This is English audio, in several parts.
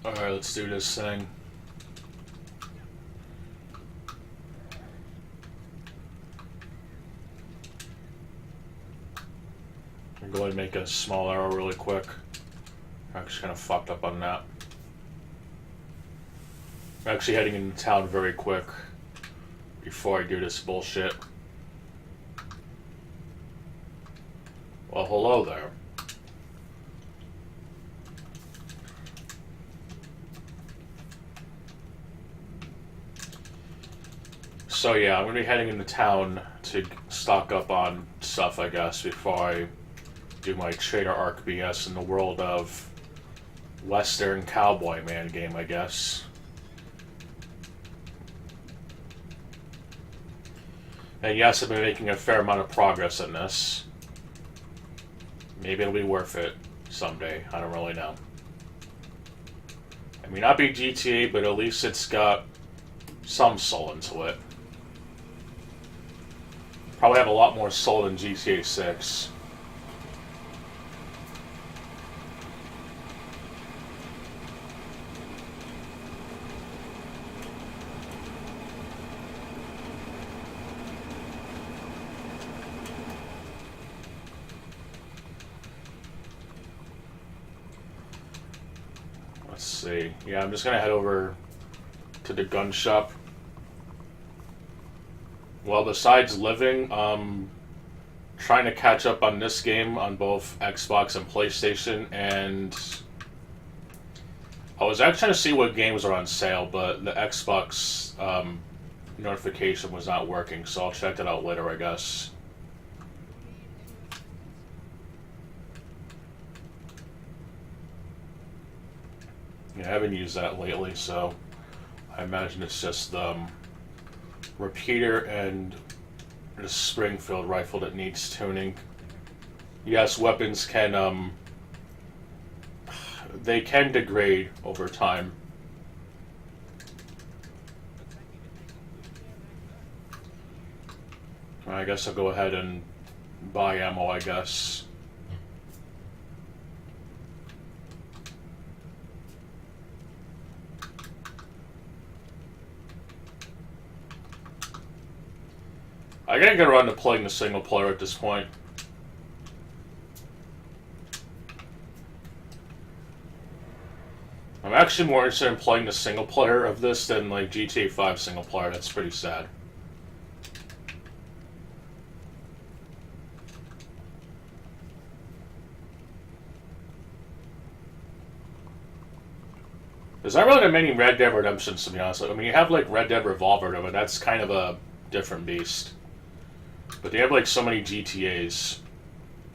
Alright, let's do this thing. I'm going to make a small arrow really quick. I'm actually kind of fucked up on that. I'm actually heading into town very quick before I do this bullshit. Well, hello there. So yeah, I'm going to be heading into town to stock up on stuff, I guess, before I do my trader arc BS in the world of Western Cowboy Man game, I guess. And yes, I've been making a fair amount of progress in this. Maybe it'll be worth it someday, I don't really know. I mean, not be GTA, but at least it's got some soul into it. Probably have a lot more soul than GTA 6. Let's see. Yeah, I'm just gonna head over to the gun shop. Well, besides living, trying to catch up on this game on both Xbox and PlayStation, and I was actually trying to see what games are on sale, but the Xbox notification was not working, so I'll check that out later, I guess. Yeah, I haven't used that lately, so I imagine it's just repeater and the Springfield rifle that needs tuning. Yes, weapons can they can degrade over time. I guess I'll go ahead and buy ammo, I guess. I gotta get around to playing the single player at this point. I'm actually more interested in playing the single player of this than like GTA 5 single player. That's pretty sad. There's not really that many Red Dead Redemptions, to be honest. I mean, you have like Red Dead Revolver, but that's kind of a different beast. But they have like so many GTAs,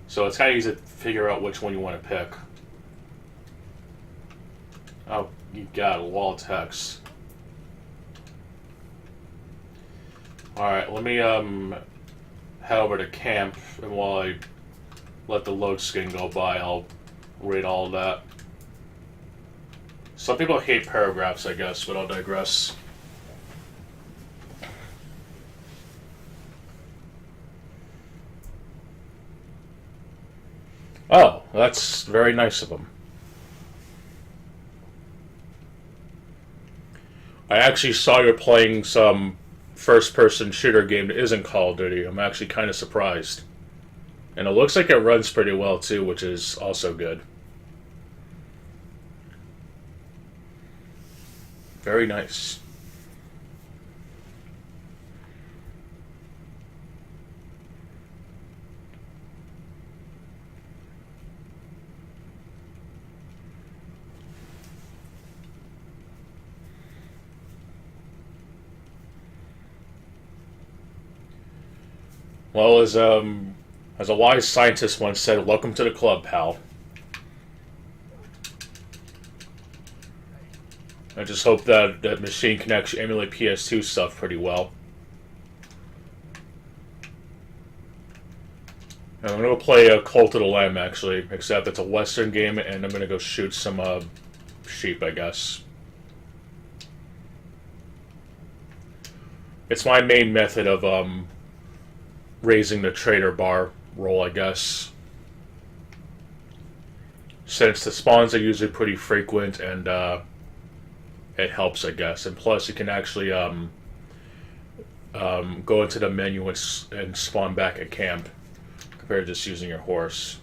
so it's kind of easy to figure out which one you want to pick. Oh, you got a wall of text. Alright, let me head over to camp, and while I let the load skin go by, I'll read all of that. Some people hate paragraphs, I guess, but I'll digress. Oh, that's very nice of them. I actually saw you're playing some first-person shooter game that isn't Call of Duty. I'm actually kind of surprised. And it looks like it runs pretty well, too, which is also good. Very nice. Well, as a wise scientist once said, welcome to the club, pal. I just hope that that machine can actually emulate PS2 stuff pretty well. And I'm gonna go play a Cult of the Lamb, actually, except it's a Western game, and I'm gonna go shoot some sheep, I guess. It's my main method of raising the trader bar roll, I guess. Since the spawns are usually pretty frequent, and it helps, I guess. And plus, you can actually go into the menu and spawn back at camp compared to just using your horse.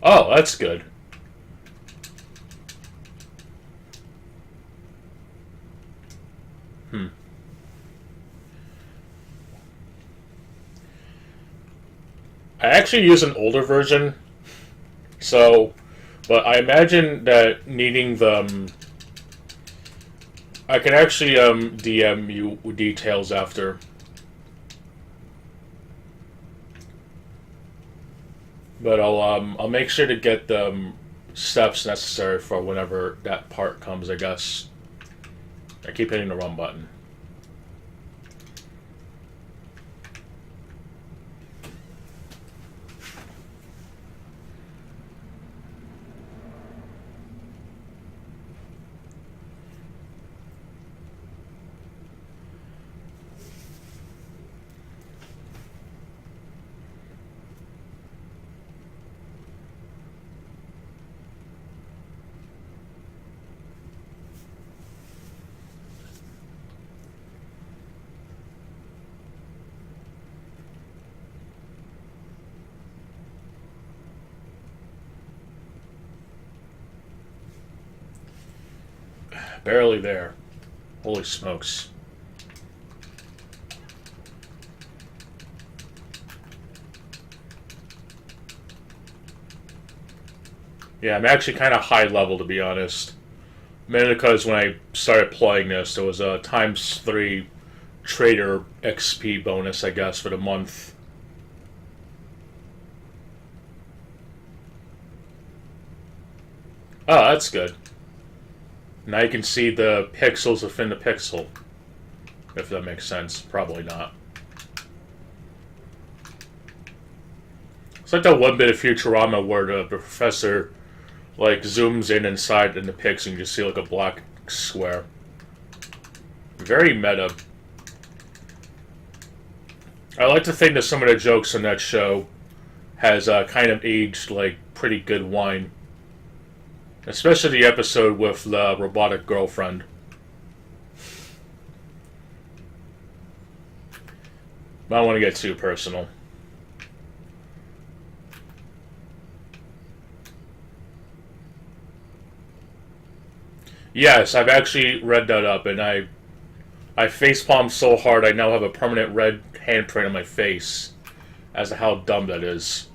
Oh, that's good. I actually use an older version, so, but I imagine that needing the, I can actually DM you details after. But I'll make sure to get the steps necessary for whenever that part comes, I guess. I keep hitting the wrong button. Barely there. Holy smokes. Yeah, I'm actually kind of high level, to be honest. Mainly because when I started playing this, there was a ×3 trader XP bonus, I guess, for the month. Oh, that's good. Now you can see the pixels within the pixel. If that makes sense. Probably not. It's like that one bit of Futurama where the professor, like, zooms in inside the pixel and you just see, like, a black square. Very meta. I like to think that some of the jokes on that show has kind of aged, like, pretty good wine. Especially the episode with the robotic girlfriend. I don't want to get too personal. Yes, I've actually read that up, and I facepalmed so hard I now have a permanent red handprint on my face as to how dumb that is.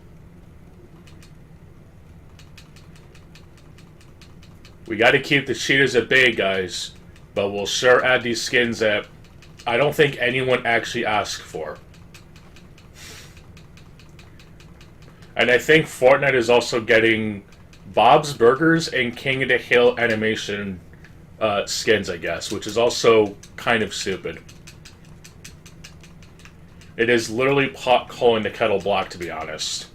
We gotta keep the cheaters at bay, guys, but we'll sure add these skins that I don't think anyone actually asked for. And I think Fortnite is also getting Bob's Burgers and King of the Hill animation skins, I guess, which is also kind of stupid. It is literally pot calling the kettle black, to be honest.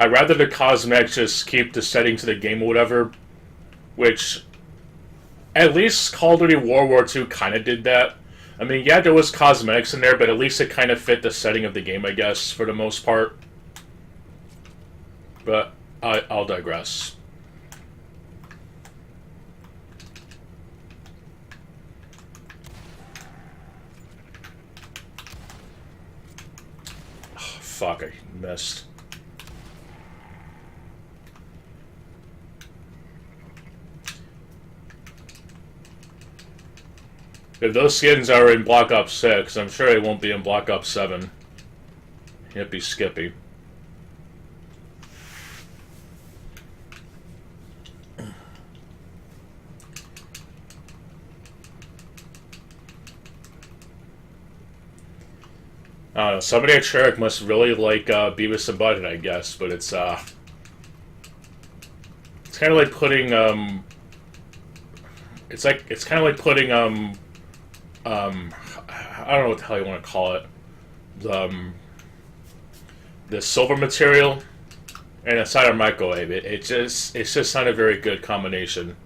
I'd rather the cosmetics just keep the setting to the game or whatever, which at least Call of Duty World War II kind of did that. I mean, yeah, there was cosmetics in there, but at least it kind of fit the setting of the game, I guess, for the most part. But I'll digress. Oh, fuck, I missed. If those skins are in Black Ops 6, I'm sure they won't be in Black Ops 7. Yippee skippy. I don't know, somebody at Shrek must really like Beavis and Butthead, I guess, but it's kind of like putting, it's kind of like putting, I don't know what the hell you want to call it, the silver material and inside a microwave. It's just not a very good combination.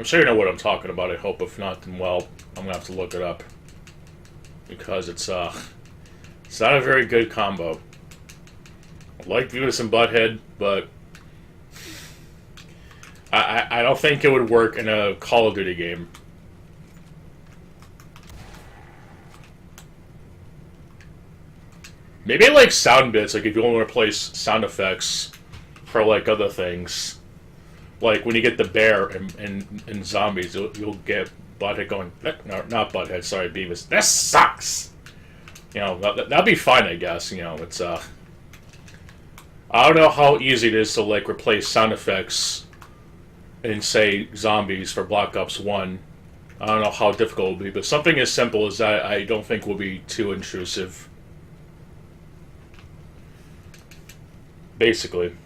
I'm sure you know what I'm talking about, I hope. If not, then, well, I'm gonna have to look it up. Because it's not a very good combo. I like Beavis and Butthead, but I don't think it would work in a Call of Duty game. Maybe like sound bits, like if you want to replace sound effects for like other things. Like when you get the bear in zombies, you'll get Butthead going, no, not Butthead, sorry, Beavis, this sucks! You know, that'd be fine, I guess, you know, it's, I don't know how easy it is to, like, replace sound effects in, say, zombies for Black Ops 1. I don't know how difficult it will be, but something as simple as that I don't think will be too intrusive. Basically.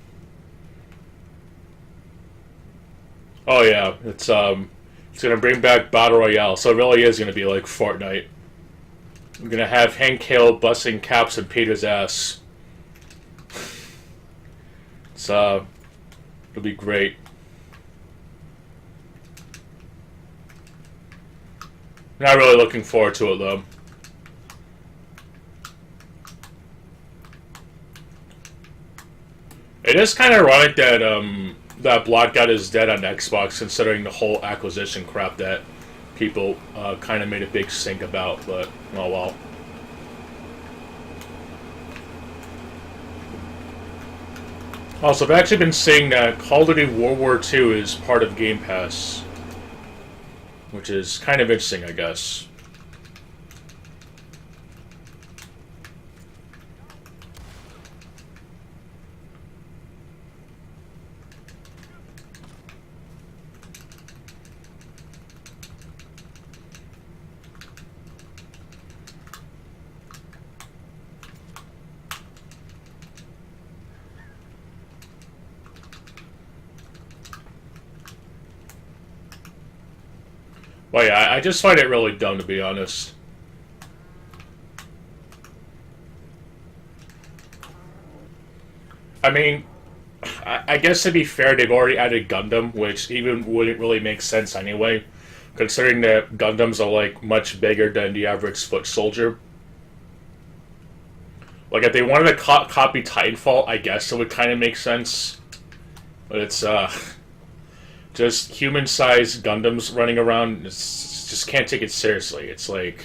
Oh yeah, it's gonna bring back Battle Royale, so it really is gonna be like Fortnite. I'm gonna have Hank Hill busting Caps and Peter's ass. It's it'll be great. Not really looking forward to it though. It is kind of ironic that that Blackout is dead on Xbox, considering the whole acquisition crap that people kind of made a big stink about, but oh well. Also, I've actually been seeing that Call of Duty World War II is part of Game Pass, which is kind of interesting, I guess. Well, yeah, I just find it really dumb, to be honest. I mean, I guess to be fair, they've already added Gundam, which even wouldn't really make sense anyway, considering that Gundams are, like, much bigger than the average foot soldier. Like, if they wanted to copy Titanfall, I guess it would kind of make sense. But it's, just human-sized Gundams running around, just can't take it seriously. It's like,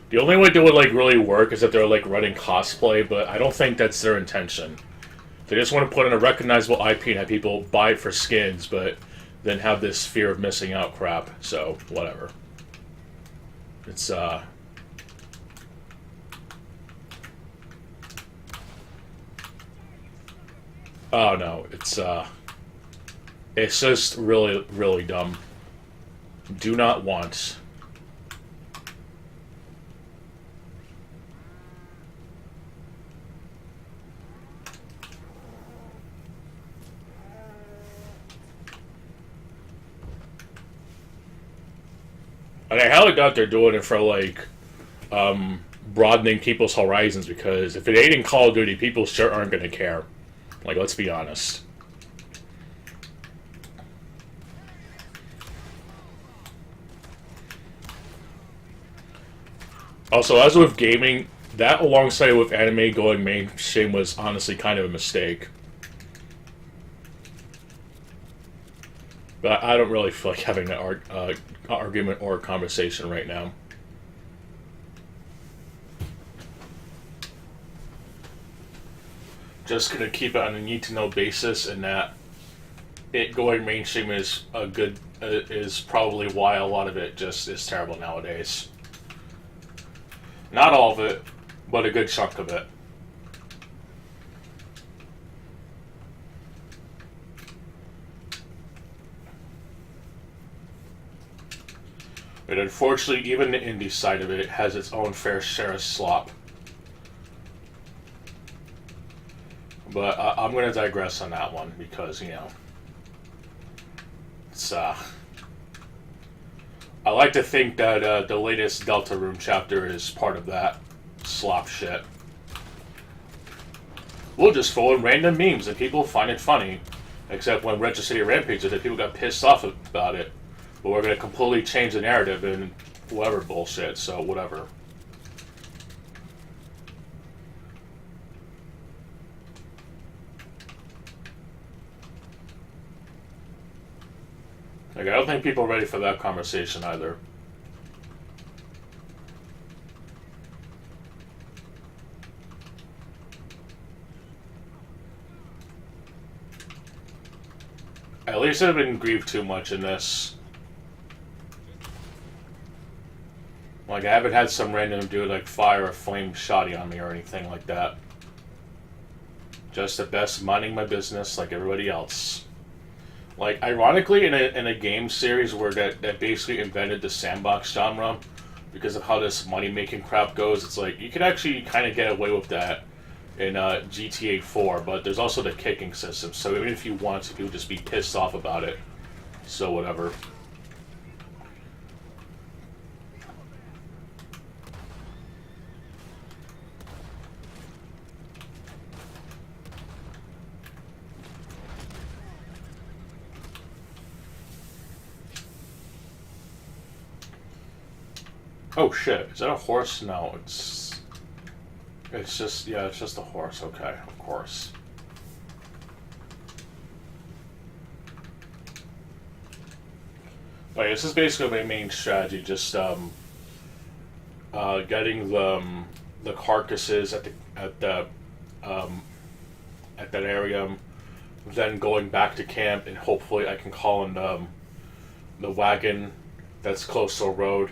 the only way it would like really work is if they're like running cosplay, but I don't think that's their intention. They just want to put in a recognizable IP and have people buy it for skins, but then have this fear of missing out crap. So whatever. It's oh no, it's just really, really dumb. Do not want. And I highly doubt they're doing it for, like, broadening people's horizons, because if it ain't in Call of Duty, people sure aren't going to care. Like, let's be honest. Also, as with gaming, that alongside with anime going mainstream was honestly kind of a mistake. But I don't really feel like having an argument or a conversation right now. Just gonna keep it on a need-to-know basis, and that it going mainstream is a good is probably why a lot of it just is terrible nowadays. Not all of it, but a good chunk of it. And unfortunately, even the indie side of it has its own fair share of slop. But I'm going to digress on that one because, you know, it's, I like to think that the latest Delta Room chapter is part of that slop shit. We'll just throw in random memes and people find it funny. Except when Retro City Rampage did it, people got pissed off about it. but we're going to completely change the narrative and whatever bullshit, so whatever. Like, I don't think people are ready for that conversation either. At least I didn't grieve too much in this. Like, I haven't had some random dude like fire a flame shotty on me or anything like that. Just the best minding my business like everybody else. Like, ironically, in a game series where that basically invented the sandbox genre, because of how this money-making crap goes, it's like, you could actually kind of get away with that in GTA 4, but there's also the kicking system, so even if you want to, you'll just be pissed off about it. So whatever. Oh shit, is that a horse? No, it's just, yeah, it's just a horse, okay, of course. But this is basically my main strategy, just getting the carcasses at that area, then going back to camp, and hopefully I can call in the wagon that's close to a road.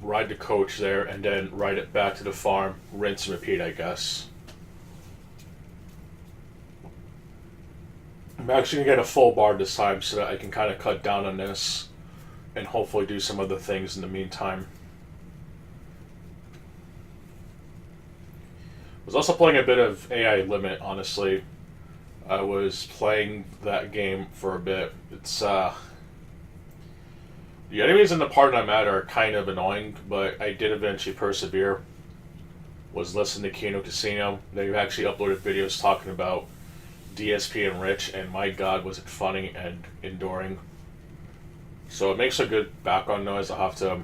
Ride the coach there, and then ride it back to the farm, rinse and repeat, I guess. I'm actually going to get a full bar this time so that I can kind of cut down on this and hopefully do some other things in the meantime. I was also playing a bit of AI Limit, honestly. I was playing that game for a bit. It's, the enemies in the part I'm at are kind of annoying, but I did eventually persevere. Was listening to Kino Casino. They've actually uploaded videos talking about DSP and Rich, and my god, was it funny and enduring. So it makes a good background noise. I'll have to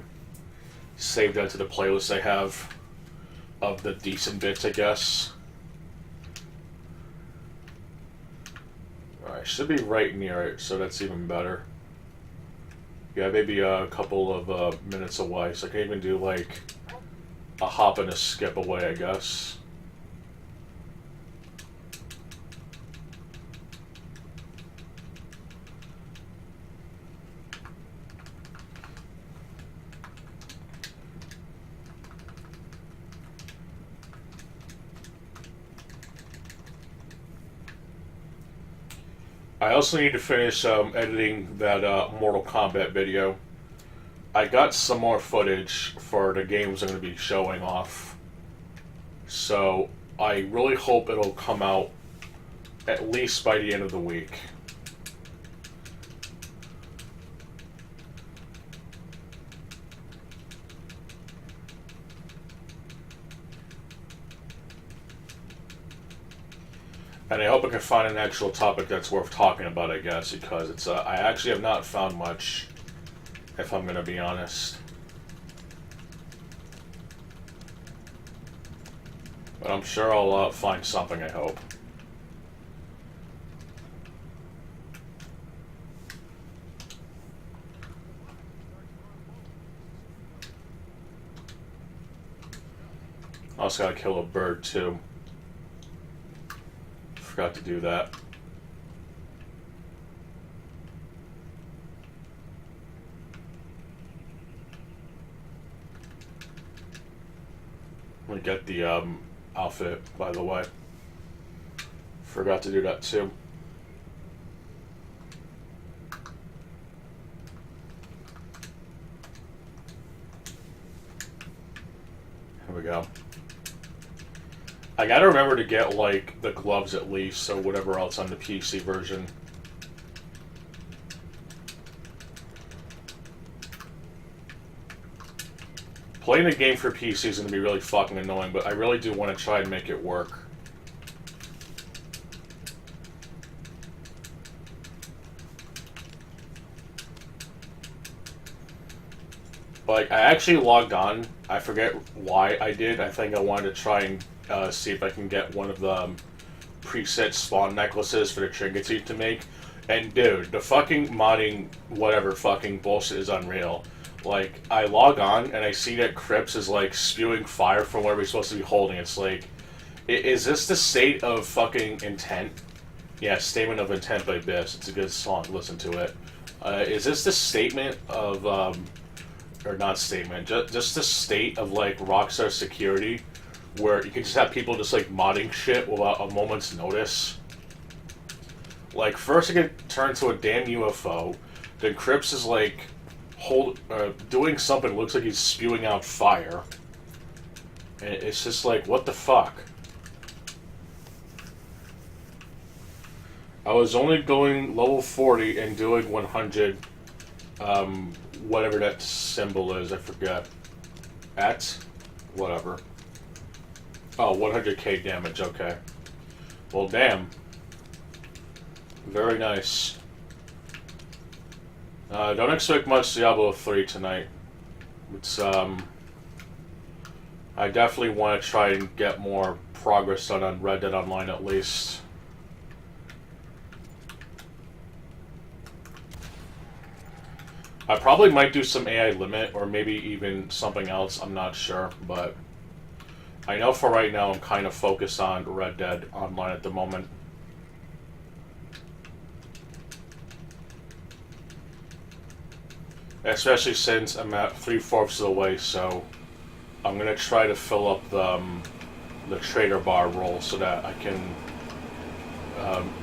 save that to the playlist I have of the decent bits, I guess. I should be right near it, so that's even better. Yeah, maybe a couple of minutes away, so I can even do like a hop and a skip away, I guess. I also need to finish editing that Mortal Kombat video. I got some more footage for the games I'm going to be showing off. So I really hope it'll come out at least by the end of the week. And I hope I can find an actual topic that's worth talking about, I guess, because it's I actually have not found much, if I'm going to be honest. But I'm sure I'll find something, I hope. I also gotta kill a bird, too. Forgot to do that. Let me get the outfit, by the way. Forgot to do that too. Here we go. I gotta remember to get, like, the gloves at least, so whatever else on the PC version. Playing the game for PC is gonna be really fucking annoying, but I really do want to try and make it work. Like, I actually logged on. I forget why I did. I think I wanted to try and see if I can get one of the preset spawn necklaces for the trinkets you to make. And dude, the fucking modding whatever fucking bullshit is unreal. Like, I log on and I see that Crips is like spewing fire from where we're supposed to be holding. It's like, is this the state of fucking intent? Yeah, Statement of Intent by Biss. It's a good song. Listen to it. Is this the statement of, or not statement, just the state of like Rockstar security, where you can just have people just like modding shit without a moment's notice? Like, first it could turn to a damn UFO, then Crips is like doing something that looks like he's spewing out fire. And it's just like, what the fuck? I was only going level 40 and doing 100, whatever that symbol is, I forget. Whatever. Oh, 100k damage, okay. Well, damn. Very nice. Don't expect much Diablo 3 tonight. It's, I definitely want to try and get more progress done on Red Dead Online at least. I probably might do some AI limit, or maybe even something else, I'm not sure, but I know for right now I'm kind of focused on Red Dead Online at the moment. Especially since I'm at 3/4 of the way, so I'm gonna try to fill up the trader bar role so that I can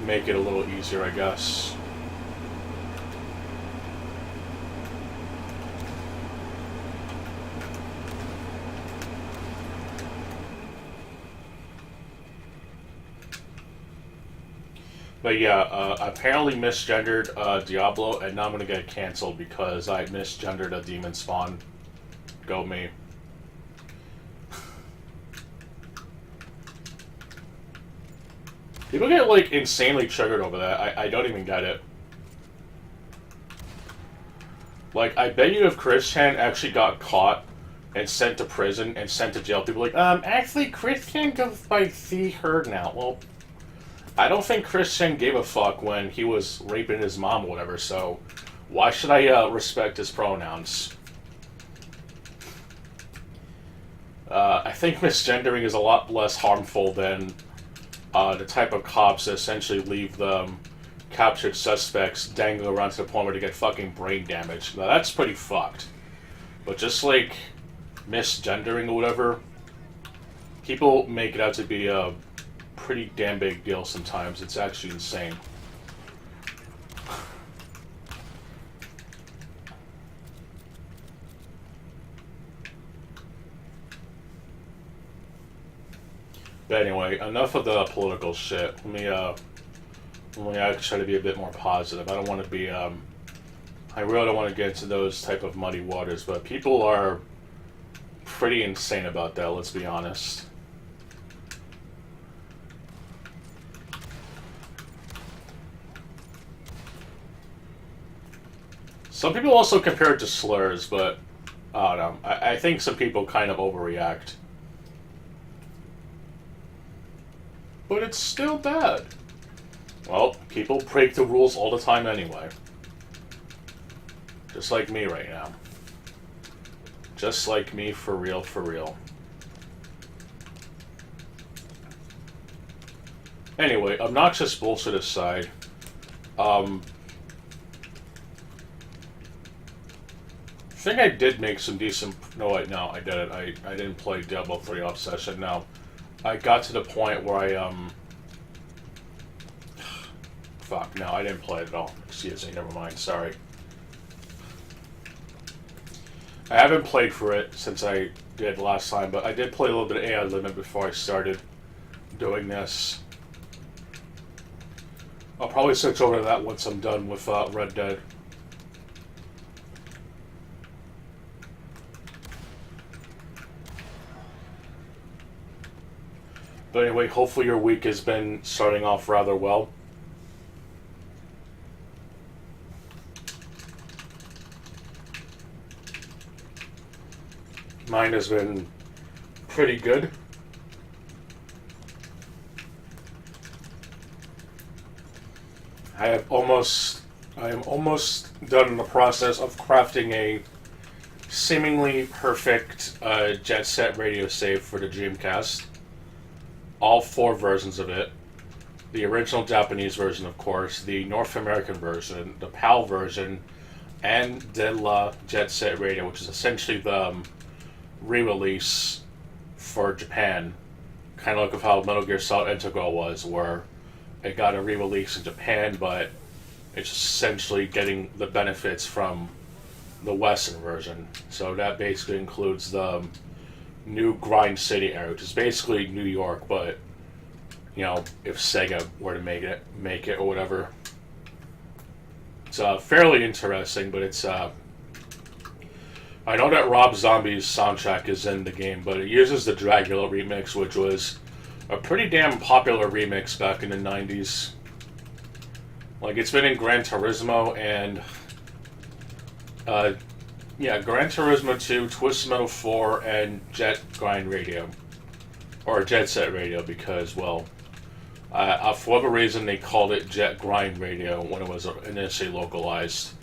make it a little easier, I guess. But yeah, apparently misgendered Diablo, and now I'm gonna get canceled because I misgendered a demon spawn. Go me. People get like insanely triggered over that. I don't even get it. Like, I bet you if Christian actually got caught and sent to prison and sent to jail, people are like, actually Christian goes by the her now. Well, I don't think Christian gave a fuck when he was raping his mom or whatever, so why should I respect his pronouns? I think misgendering is a lot less harmful than the type of cops that essentially leave the captured suspects dangling around to the point where they get fucking brain damage. Now that's pretty fucked. But just like misgendering or whatever, people make it out to be a pretty damn big deal sometimes. It's actually insane. But anyway, enough of the political shit. Let me actually try to be a bit more positive. I don't want to be, I really don't want to get into those type of muddy waters, but people are pretty insane about that, let's be honest. Some people also compare it to slurs, but I don't know. I think some people kind of overreact. But it's still bad. Well, people break the rules all the time anyway. Just like me right now. Just like me, for real, for real. Anyway, obnoxious bullshit aside, I think I did make some decent... No, I didn't. I didn't play Diablo 3 off session, no. I got to the point where I, Fuck, no, I didn't play it at all. Excuse me, never mind, sorry. I haven't played for it since I did last time, but I did play a little bit of AI Limit before I started doing this. I'll probably switch over to that once I'm done with Red Dead. But anyway, hopefully your week has been starting off rather well. Mine has been pretty good. I am almost done in the process of crafting a seemingly perfect Jet Set radio save for the Dreamcast. All 4 versions of it. The original Japanese version, of course, the North American version, the PAL version, and De La Jet Set Radio, which is essentially the re-release for Japan. Kind of like how Metal Gear Solid Integral was, where it got a re-release in Japan, but it's essentially getting the benefits from the Western version. So that basically includes the new Grind City area, which is basically New York, but you know, if Sega were to make it or whatever. It's fairly interesting, but it's I know that Rob Zombie's soundtrack is in the game, but it uses the Dracula remix, which was a pretty damn popular remix back in the 90s. Like, it's been in Gran Turismo and Gran Turismo 2, Twisted Metal 4, and Jet Grind Radio. Or Jet Set Radio, because, well, for whatever reason they called it Jet Grind Radio when it was initially localized.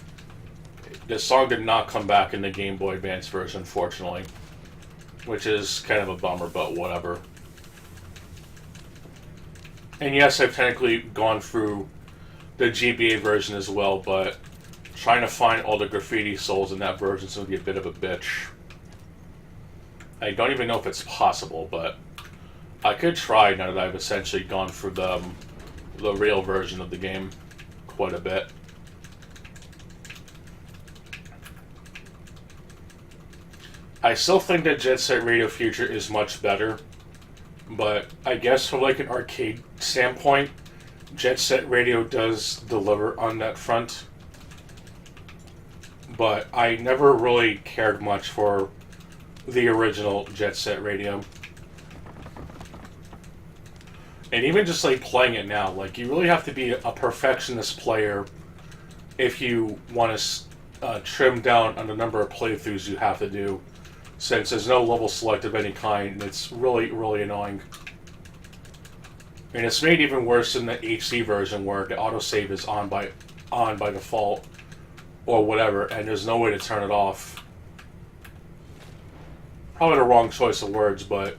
The song did not come back in the Game Boy Advance version, unfortunately. Which is kind of a bummer, but whatever. And yes, I've technically gone through the GBA version as well, but trying to find all the graffiti souls in that version is going to be a bit of a bitch. I don't even know if it's possible, but I could try now that I've essentially gone through the real version of the game quite a bit. I still think that Jet Set Radio Future is much better, but I guess from like an arcade standpoint, Jet Set Radio does deliver on that front. But I never really cared much for the original Jet Set Radio. And even just like playing it now, like you really have to be a perfectionist player if you want to trim down on the number of playthroughs you have to do, since there's no level select of any kind, and it's really, really annoying. And it's made even worse in the HD version, where the autosave is on by default or whatever, and there's no way to turn it off. Probably the wrong choice of words, but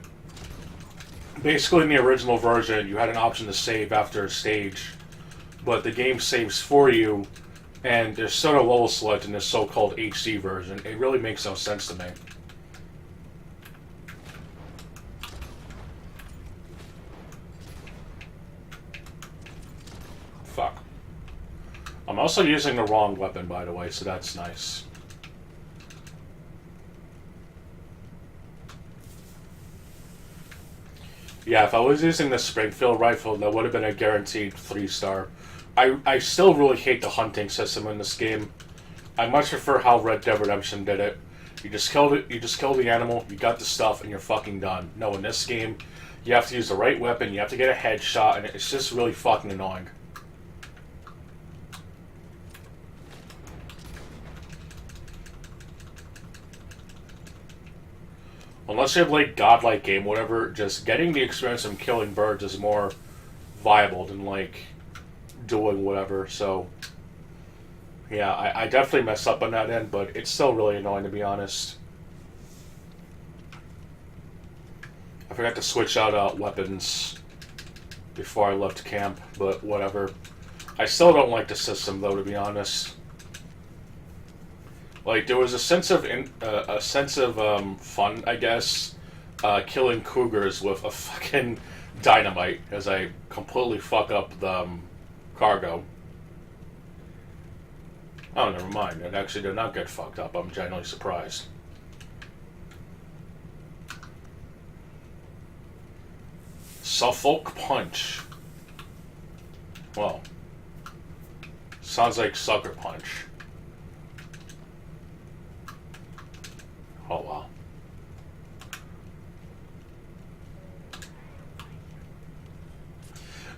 basically in the original version, you had an option to save after a stage, but the game saves for you, and there's still no level select in this so-called HD version. It really makes no sense to me. Fuck. I'm also using the wrong weapon, by the way, so that's nice. Yeah, if I was using the Springfield rifle, that would have been a guaranteed 3-star. I still really hate the hunting system in this game. I much prefer how Red Dead Redemption did it. You just kill the animal, you got the stuff, and you're fucking done. No, in this game, you have to use the right weapon, you have to get a headshot, and it's just really fucking annoying. Unless you have like godlike game, whatever, just getting the experience of killing birds is more viable than like doing whatever. So yeah, I definitely messed up on that end, but it's still really annoying, to be honest. I forgot to switch out weapons before I left camp, but whatever. I still don't like the system, though, to be honest. Like, there was a sense of fun, I guess, killing cougars with a fucking dynamite as I completely fuck up the cargo. Oh, never mind. It actually did not get fucked up. I'm genuinely surprised. Suffolk Punch. Well, sounds like Sucker Punch. Oh, wow.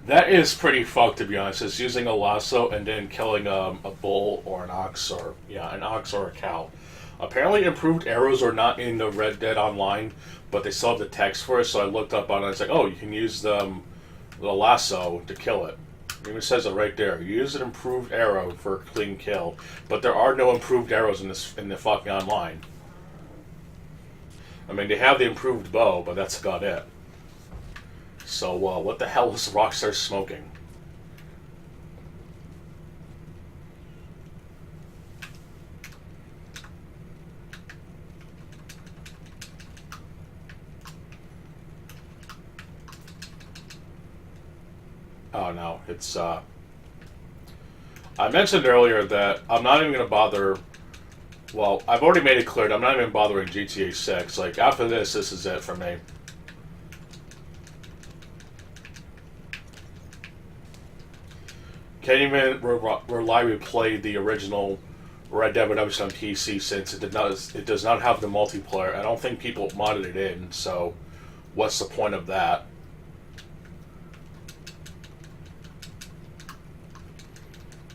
That is pretty fucked, to be honest. It's using a lasso and then killing a bull or an ox, or an ox or a cow. Apparently, improved arrows are not in the Red Dead Online, but they still have the text for it. So I looked up on it. It's like, oh, you can use the lasso to kill it. It even says it right there. Use an improved arrow for a clean kill. But there are no improved arrows in the fucking online. I mean, they have the improved bow, but that's about it. So, what the hell is Rockstar smoking? Oh no, it's, I mentioned earlier that I'm not even going to bother. Well, I've already made it clear that I'm not even bothering GTA 6. Like, after this is it for me. Can't even reliably play the original Red Dead Redemption on PC since it does not have the multiplayer. I don't think people modded it in, so what's the point of that?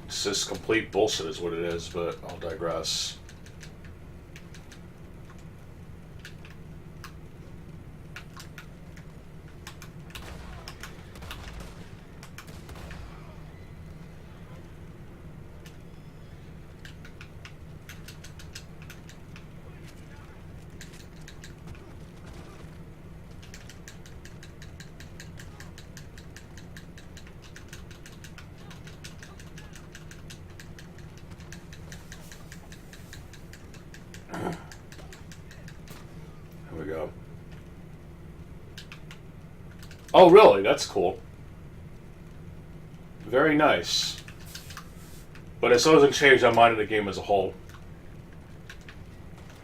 It's just complete bullshit is what it is, but I'll digress. Here we go. Oh, really? That's cool. Very nice. But it still doesn't change my mind of the game as a whole.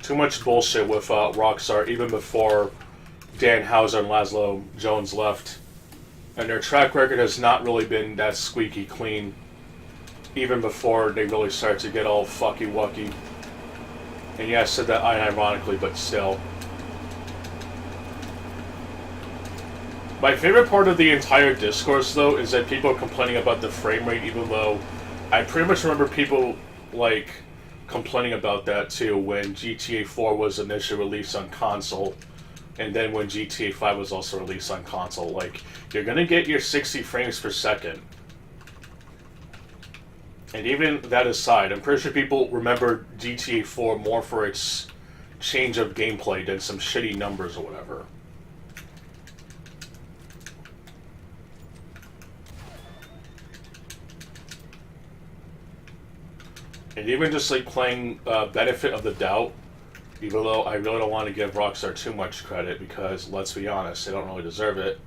Too much bullshit with Rockstar, even before Dan Houser and Laszlo Jones left. And their track record has not really been that squeaky clean, even before they really started to get all fucky-wucky. And yeah, I said that unironically, but still. My favorite part of the entire discourse, though, is that people are complaining about the frame rate, even though I pretty much remember people, like, complaining about that, too, when GTA 4 was initially released on console, and then when GTA 5 was also released on console. Like, you're gonna get your 60 frames per second. And even that aside, I'm pretty sure people remember GTA 4 more for its change of gameplay than some shitty numbers or whatever. And even just like playing Benefit of the Doubt, even though I really don't want to give Rockstar too much credit because, let's be honest, they don't really deserve it,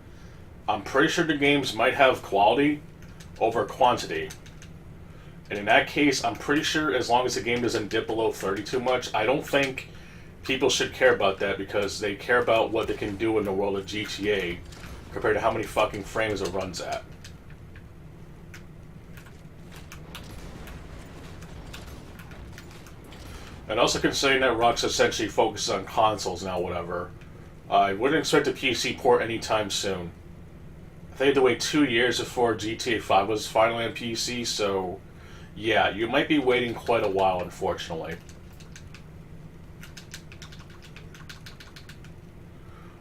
I'm pretty sure the games might have quality over quantity. And in that case, I'm pretty sure as long as the game doesn't dip below 30 too much, I don't think people should care about that because they care about what they can do in the world of GTA compared to how many fucking frames it runs at. And also considering that Rockstar essentially focuses on consoles now, whatever, I wouldn't expect a PC port anytime soon. I think they had to wait 2 years before GTA 5 was finally on PC, so yeah, you might be waiting quite a while, unfortunately.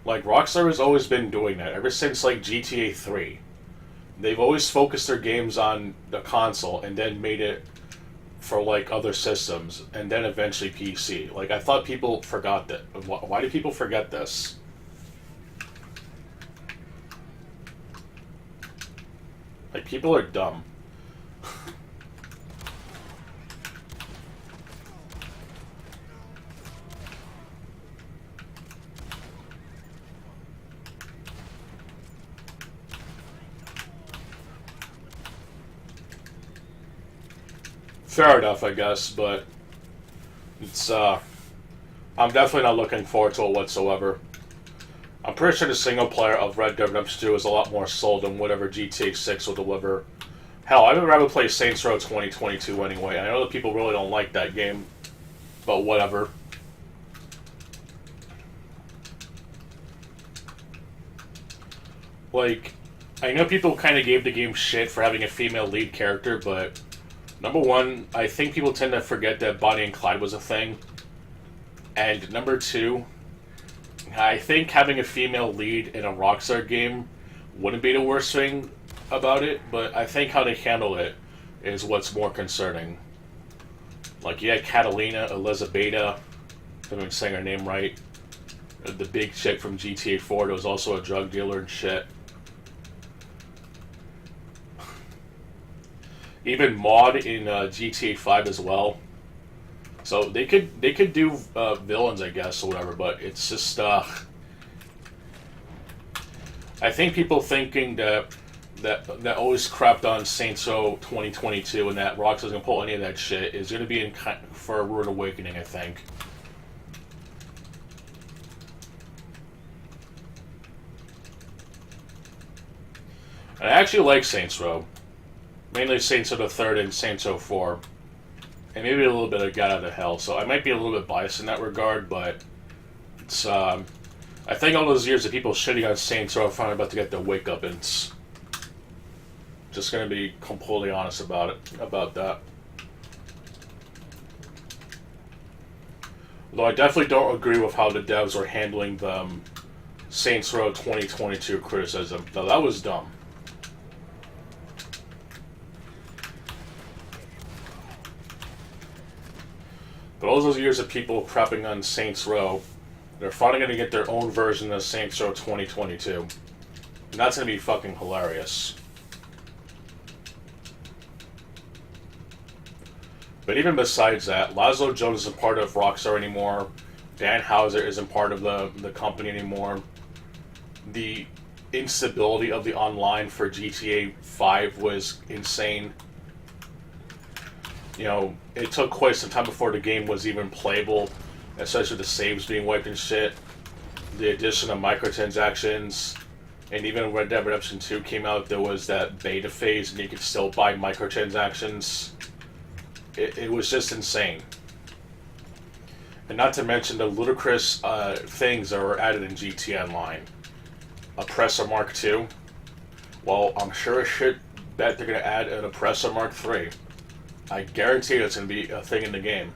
Like, Rockstar has always been doing that, ever since, like, GTA 3. They've always focused their games on the console and then made it for, like, other systems, and then eventually PC. Like, I thought people forgot that. Why do people forget this? Like, people are dumb. Fair enough, I guess, but it's, I'm definitely not looking forward to it whatsoever. I'm pretty sure the single player of Red Dead Redemption 2 is a lot more sold than whatever GTA 6 will deliver. Hell, I would rather play Saints Row 2022 anyway. I know that people really don't like that game, but whatever. Like, I know people kind of gave the game shit for having a female lead character, but number one, I think people tend to forget that Bonnie and Clyde was a thing. And number two, I think having a female lead in a Rockstar game wouldn't be the worst thing about it, but I think how they handle it is what's more concerning. Like, you had Catalina Elizabeta, if I'm saying her name right, the big chick from GTA 4 that was also a drug dealer and shit. Even Maud in GTA 5 as well. So they could do villains, I guess, or whatever, but it's just I think people thinking that always crapped on Saints Row 2022 and that Rockstar's gonna pull any of that shit is gonna be in for a rude awakening, I think. And I actually like Saints Row. Mainly Saints Row the 3rd and Saints Row 4. And maybe a little bit of Get Out of Hell, so I might be a little bit biased in that regard, but it's, I think all those years of people shitting on Saints Row are finally about to get their wake-up, and it's just gonna be completely honest about that. Although I definitely don't agree with how the devs are handling the Saints Row 2022 criticism. No, that was dumb. But all those years of people crapping on Saints Row, they're finally going to get their own version of Saints Row 2022. And that's going to be fucking hilarious. But even besides that, Laszlo Jones isn't part of Rockstar anymore. Dan Houser isn't part of the company anymore. The instability of the online for GTA 5 was insane. You know, it took quite some time before the game was even playable, especially the saves being wiped and shit. The addition of microtransactions, and even when Red Dead Redemption 2 came out, there was that beta phase and you could still buy microtransactions. It was just insane. And not to mention the ludicrous things that were added in GTA Online. Oppressor Mark II. Well, I'm sure as shit bet they're going to add an Oppressor Mark III. I guarantee it's going to be a thing in the game.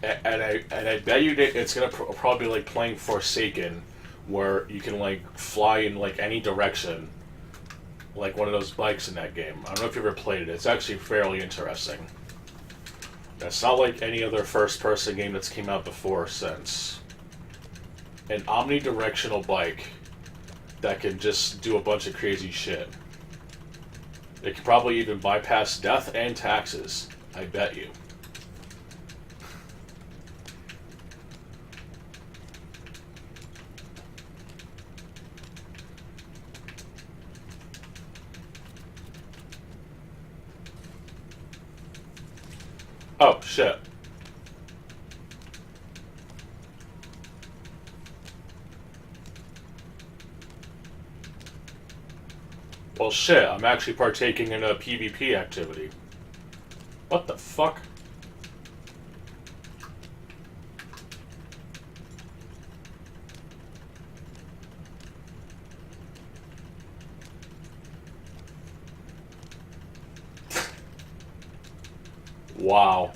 And I bet you that it's going to probably be like playing Forsaken, where you can like fly in like any direction, like one of those bikes in that game. I don't know if you ever played it. It's actually fairly interesting. It's not like any other first-person game that's came out before or since. An omnidirectional bike that can just do a bunch of crazy shit. It could probably even bypass death and taxes. I bet you. Oh, shit. Well, shit, I'm actually partaking in a PvP activity. What the fuck? Wow.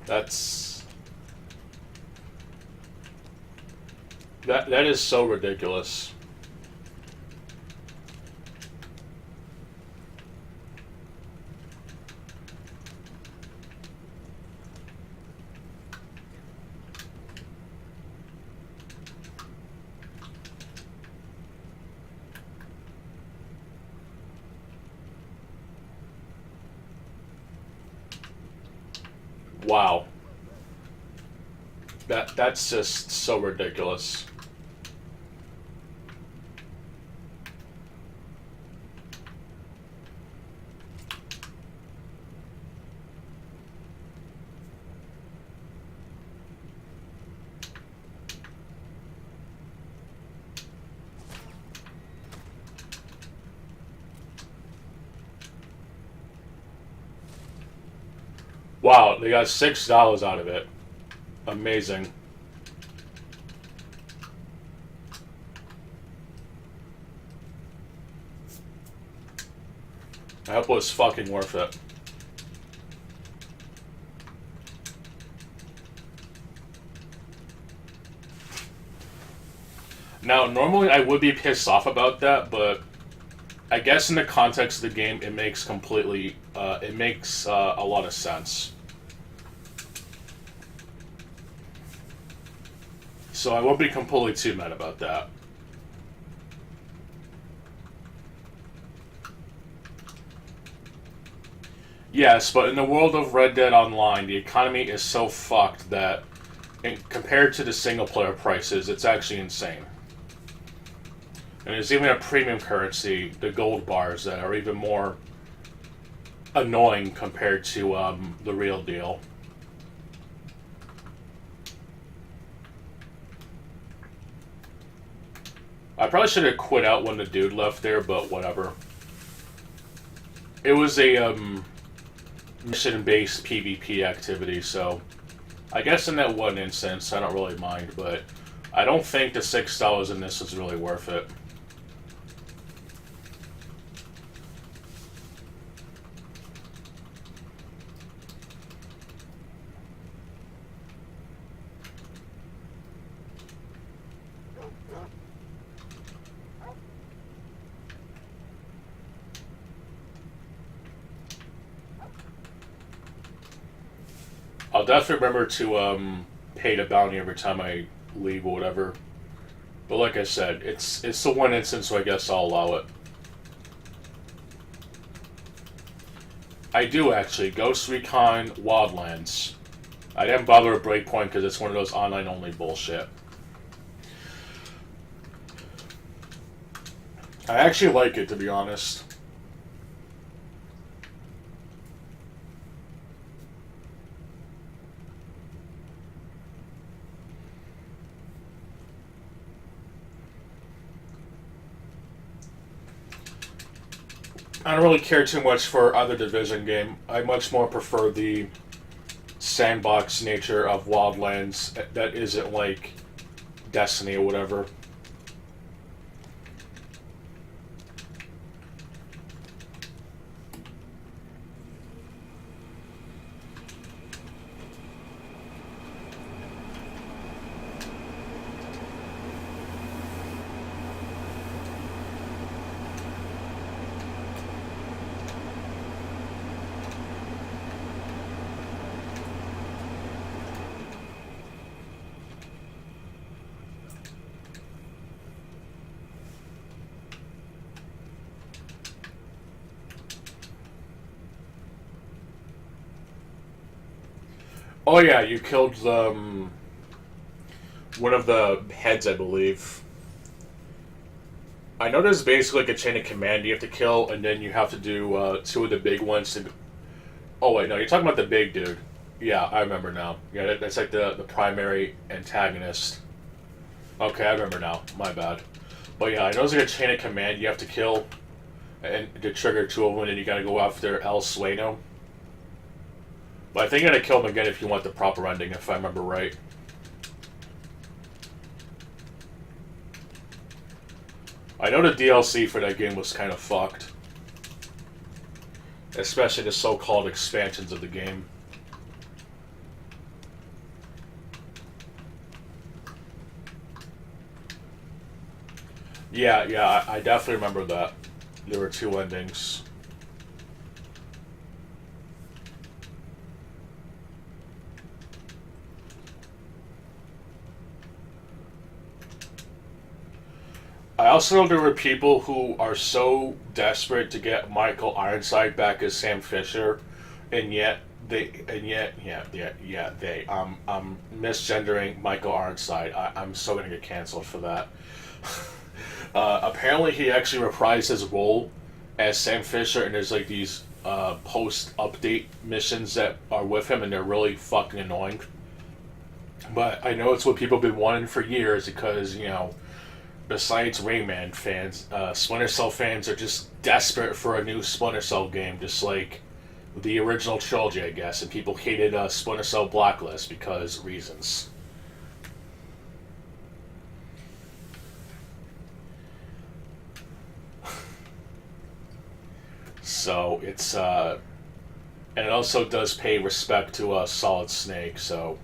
That is so ridiculous. Wow. That's just so ridiculous. Wow, they got $6 out of it. Amazing. I hope it was fucking worth it. Now, normally I would be pissed off about that, but I guess in the context of the game, it makes a lot of sense. So I won't be completely too mad about that. Yes, but in the world of Red Dead Online, the economy is so fucked that, compared to the single-player prices, it's actually insane. And there's even a premium currency, the gold bars, that are even more annoying compared to the real deal. I probably should have quit out when the dude left there, but whatever. It was a mission-based PvP activity, so I guess in that one instance, I don't really mind, but I don't think the $6 in this is really worth it. I'll definitely remember to pay the bounty every time I leave or whatever. But like I said, it's the one instance, so I guess I'll allow it. I do actually. Ghost Recon Wildlands. I didn't bother with Breakpoint because it's one of those online-only bullshit. I actually like it, to be honest. I don't really care too much for other Division game. I much more prefer the sandbox nature of Wildlands that isn't like Destiny or whatever. Oh yeah, you killed one of the heads, I believe. I know there's basically like a chain of command you have to kill, and then you have to do two of the big ones to... Oh wait, no, you're talking about the big dude. Yeah, I remember now. Yeah, that's like the primary antagonist. Okay, I remember now. My bad. But yeah, I know there's like a chain of command you have to kill, and to trigger two of them, and you gotta go after El Sueno. But I think you gotta kill him again if you want the proper ending, if I remember right. I know the DLC for that game was kind of fucked. Especially the so-called expansions of the game. Yeah, I definitely remember that. There were two endings. I also know there were people who are so desperate to get Michael Ironside back as Sam Fisher, and yet I'm misgendering Michael Ironside. I'm so gonna get canceled for that. Apparently, he actually reprised his role as Sam Fisher, and there's like these post-update missions that are with him, and they're really fucking annoying. But I know it's what people have been wanting for years because, you know, besides Rayman fans, Splinter Cell fans are just desperate for a new Splinter Cell game, just like the original trilogy, I guess. And people hated Splinter Cell Blacklist because reasons. So it's and it also does pay respect to Solid Snake. So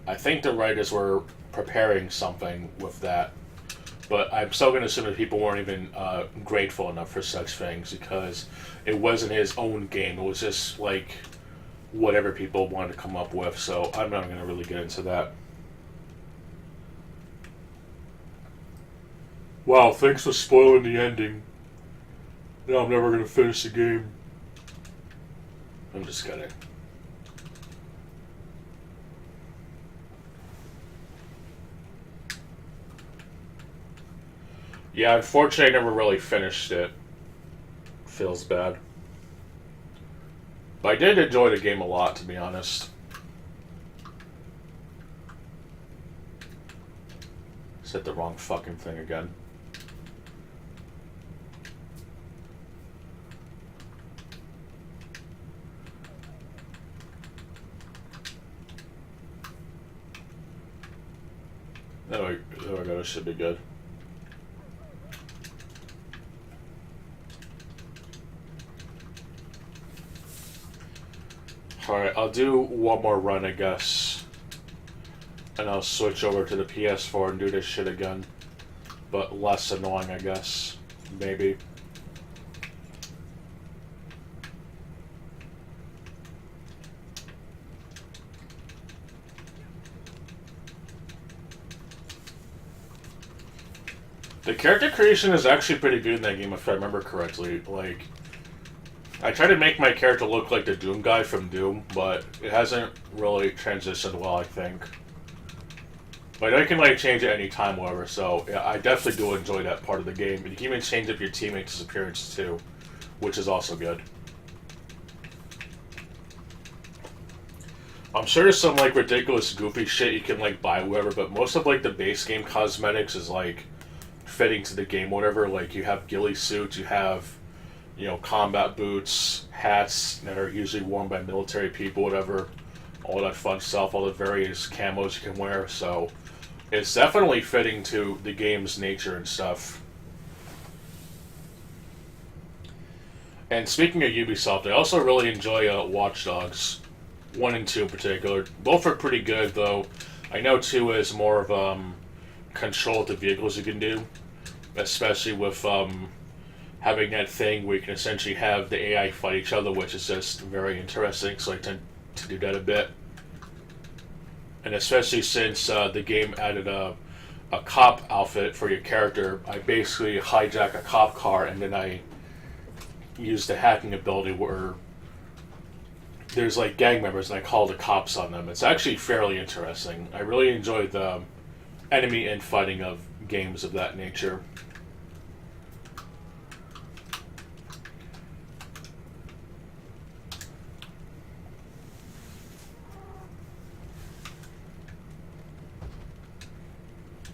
I think the writers were preparing something with that. but I'm still going to assume that people weren't even grateful enough for such things because it wasn't his own game. It was just like whatever people wanted to come up with, so I'm not going to really get into that. Wow, thanks for spoiling the ending. Now I'm never going to finish the game. I'm just kidding. Yeah, unfortunately I never really finished it. Feels bad. But I did enjoy the game a lot, to be honest. Said the wrong fucking thing again. There we go, this should be good. Alright, I'll do one more run, I guess. And I'll switch over to the PS4 and do this shit again. But less annoying, I guess. Maybe. The character creation is actually pretty good in that game, if I remember correctly. Like, I tried to make my character look like the Doom guy from Doom, but it hasn't really transitioned well, I think. But I can, like, change it any time, whatever, so yeah, I definitely do enjoy that part of the game. And you can even change up your teammates' appearance, too, which is also good. I'm sure there's some, like, ridiculous, goofy shit you can, like, buy, whatever, but most of, like, the base game cosmetics is, like, fitting to the game, whatever. Like, you have ghillie suits, you have, you know, combat boots, hats that are usually worn by military people, whatever, all that fun stuff, all the various camos you can wear, so it's definitely fitting to the game's nature and stuff. And speaking of Ubisoft, I also really enjoy Watch Dogs 1 and 2 in particular. Both are pretty good, though. I know 2 is more of control of the vehicles you can do, especially with having that thing where you can essentially have the AI fight each other, which is just very interesting, so I tend to do that a bit. And especially since the game added a cop outfit for your character, I basically hijack a cop car and then I use the hacking ability where there's like gang members and I call the cops on them. It's actually fairly interesting. I really enjoy the enemy infighting of games of that nature.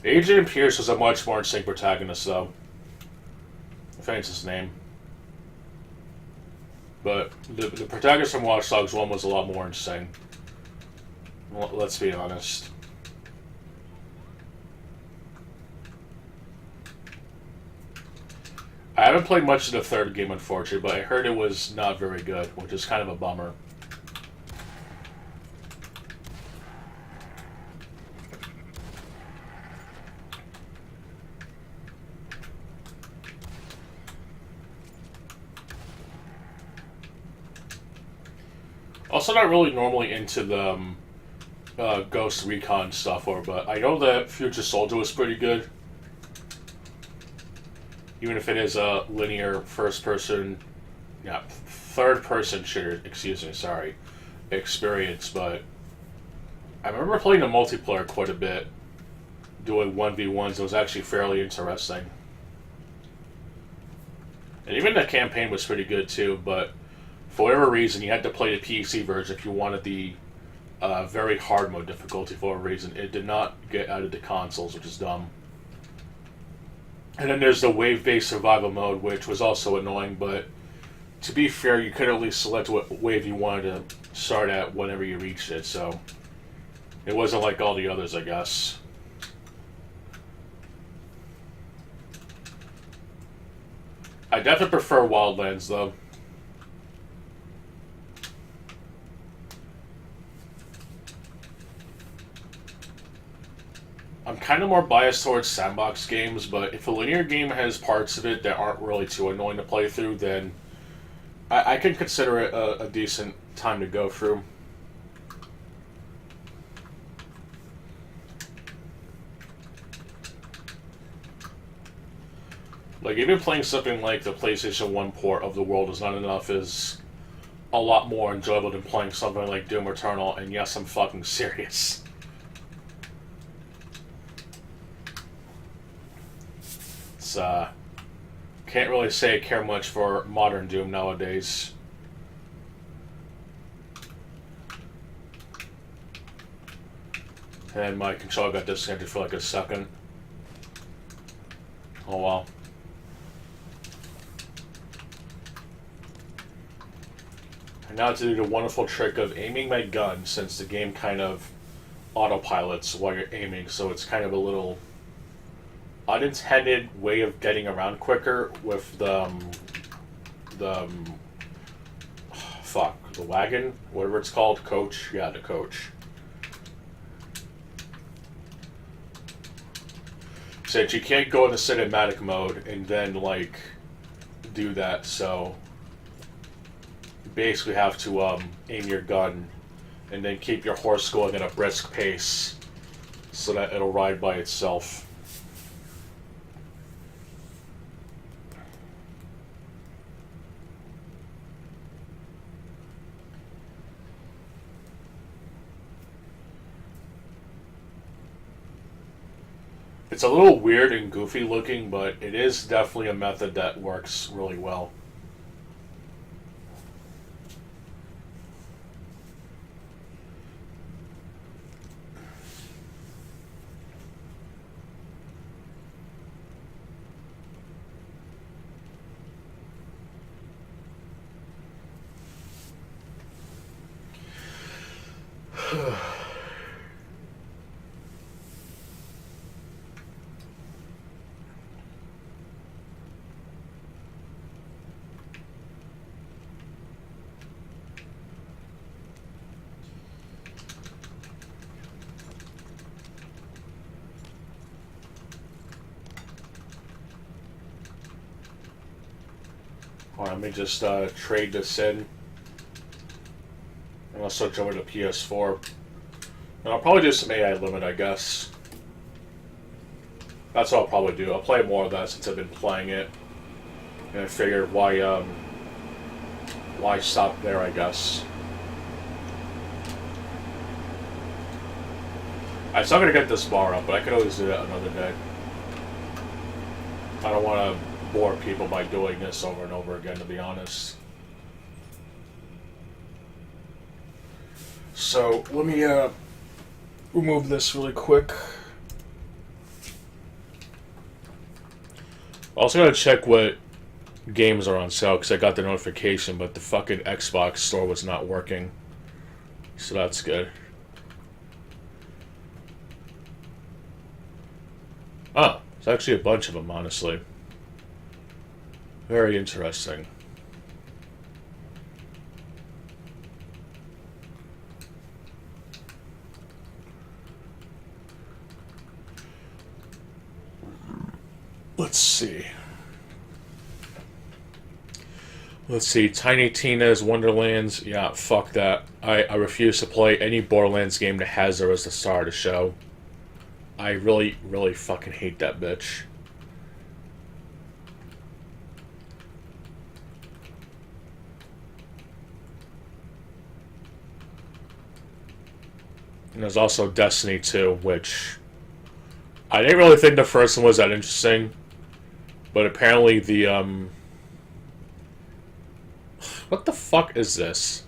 Adrian Pierce was a much more interesting protagonist, though. I think it's his name. But the protagonist from Watch Dogs 1 was a lot more interesting. Well, let's be honest. I haven't played much of the third game, unfortunately, but I heard it was not very good, which is kind of a bummer. Also, not really normally into the Ghost Recon stuff, but I know that Future Soldier was pretty good. Even if it is a linear third-person shooter, experience, but I remember playing the multiplayer quite a bit, doing 1v1s. It was actually fairly interesting. And even the campaign was pretty good too, but for whatever reason, you had to play the PC version if you wanted the very hard mode difficulty for a reason. It did not get added to consoles, which is dumb. And then there's the wave-based survival mode, which was also annoying, but to be fair, you could at least select what wave you wanted to start at whenever you reached it, so it wasn't like all the others, I guess. I definitely prefer Wildlands, though. I'm kind of more biased towards sandbox games, but if a linear game has parts of it that aren't really too annoying to play through, then I can consider it a decent time to go through. Like, even playing something like the PlayStation 1 port of The World Is Not Enough is a lot more enjoyable than playing something like Doom Eternal, and yes, I'm fucking serious. It's, can't really say I care much for modern Doom nowadays. And my controller got disconnected for like a second. Oh well. And now to do the wonderful trick of aiming my gun, since the game kind of autopilots while you're aiming, so it's kind of a little unintended way of getting around quicker with the wagon, whatever it's called, coach. Yeah, the coach. Since you can't go into cinematic mode and then like do that, so you basically have to aim your gun and then keep your horse going at a brisk pace so that it'll ride by itself. It's a little weird and goofy looking, but it is definitely a method that works really well. Alright, let me just trade this in. And I'll switch over to PS4. And I'll probably do some AI limit, I guess. That's what I'll probably do. I'll play more of that since I've been playing it. And I figured why stop there, I guess. I'm still gonna get this bar up, but I could always do that another day. I don't want to bore people by doing this over and over again, to be honest. So, let me remove this really quick. Also gotta check what games are on sale, because I got the notification, but the fucking Xbox store was not working. So that's good. Oh, it's actually a bunch of them, honestly. Very interesting. Let's see. Tiny Tina's Wonderlands. Yeah, fuck that. I refuse to play any Borderlands game that has her as the star of the show. I really, really fucking hate that bitch. And there's also Destiny 2, which I didn't really think the first one was that interesting, but apparently the what the fuck is this?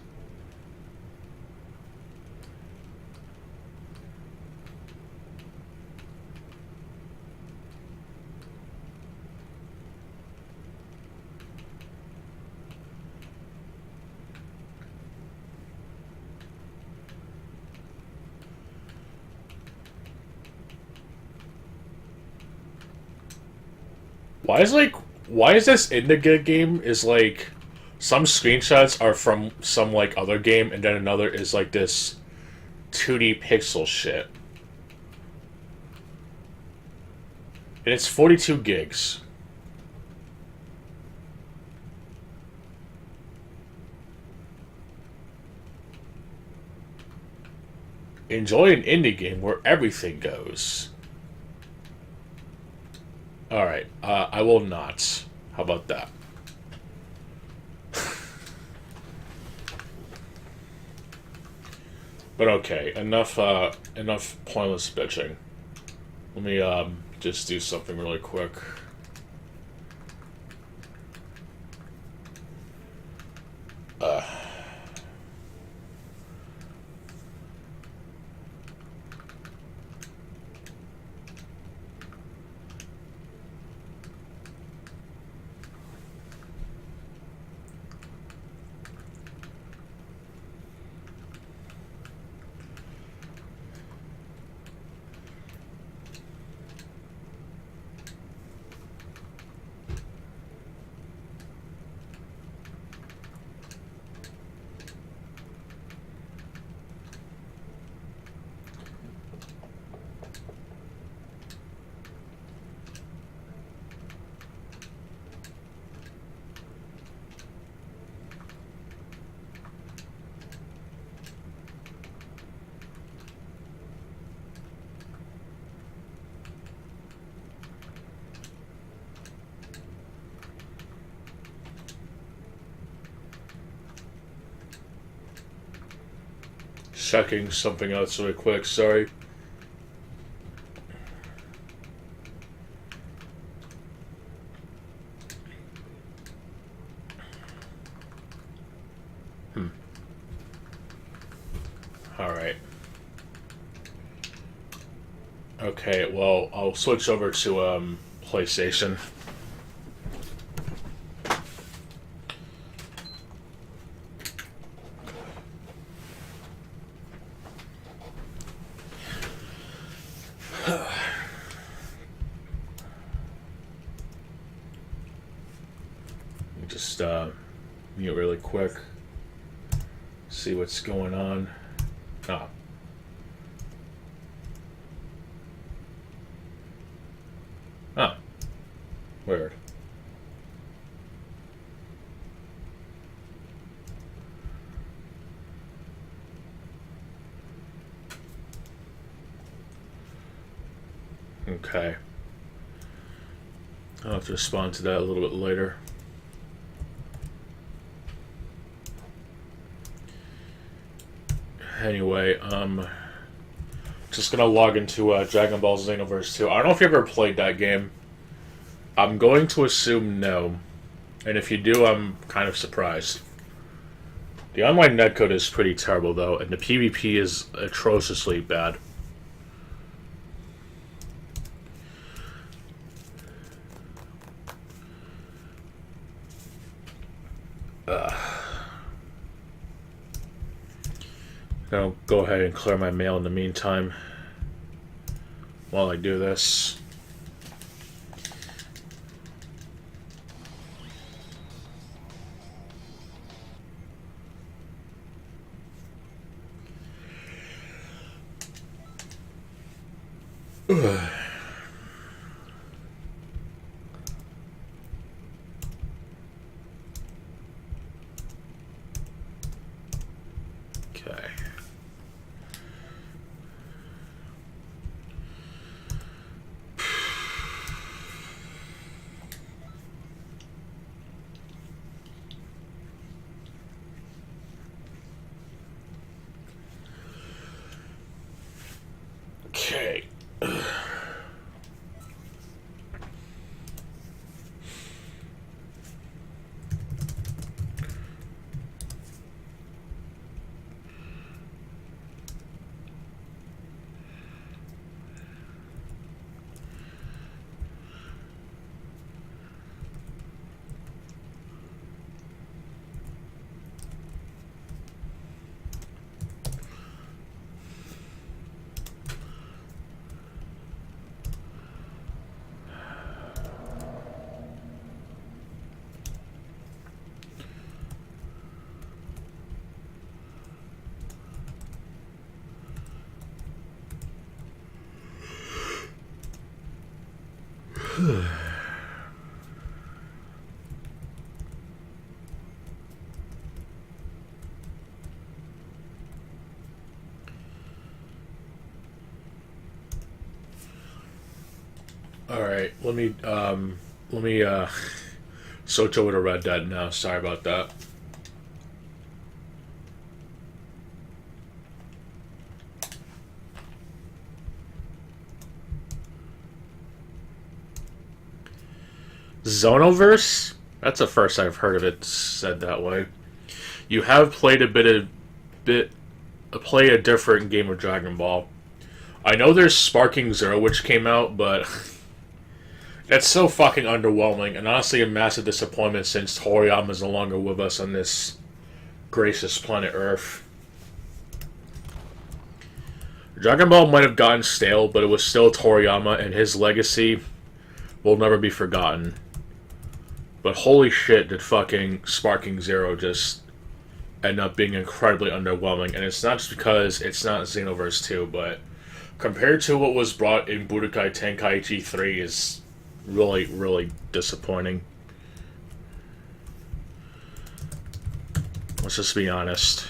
Why is this in the good game is like some screenshots are from some like other game and then another is like this 2D pixel shit. And it's 42 gigs. Enjoy an indie game where everything goes. Alright, I will not. How about that? But okay, enough pointless bitching. Let me just do something really quick. Checking something else really quick, sorry. Alright. Okay, well, I'll switch over to PlayStation. Just mute really quick. See what's going on. Ah. Ah. Weird. Okay. I'll have to respond to that a little bit later. Anyway, just gonna log into Dragon Ball Xenoverse 2. I don't know if you ever played that game. I'm going to assume no. And if you do, I'm kind of surprised. The online netcode is pretty terrible, though, and the PvP is atrociously bad. I'll go ahead and clear my mail in the meantime while I do this. Okay. Okay. All right, let me switch over to Red Dead now. Sorry about that. Zonoverse? That's the first I've heard of it said that way. You have played play a different game of Dragon Ball. I know there's Sparking Zero which came out, but that's so fucking underwhelming and honestly a massive disappointment since Toriyama's no longer with us on this gracious planet Earth. Dragon Ball might have gotten stale, but it was still Toriyama and his legacy will never be forgotten. But holy shit, did fucking Sparking Zero just end up being incredibly underwhelming. And it's not just because it's not Xenoverse 2, but compared to what was brought in Budokai Tenkaichi 3 is really, really disappointing. Let's just be honest.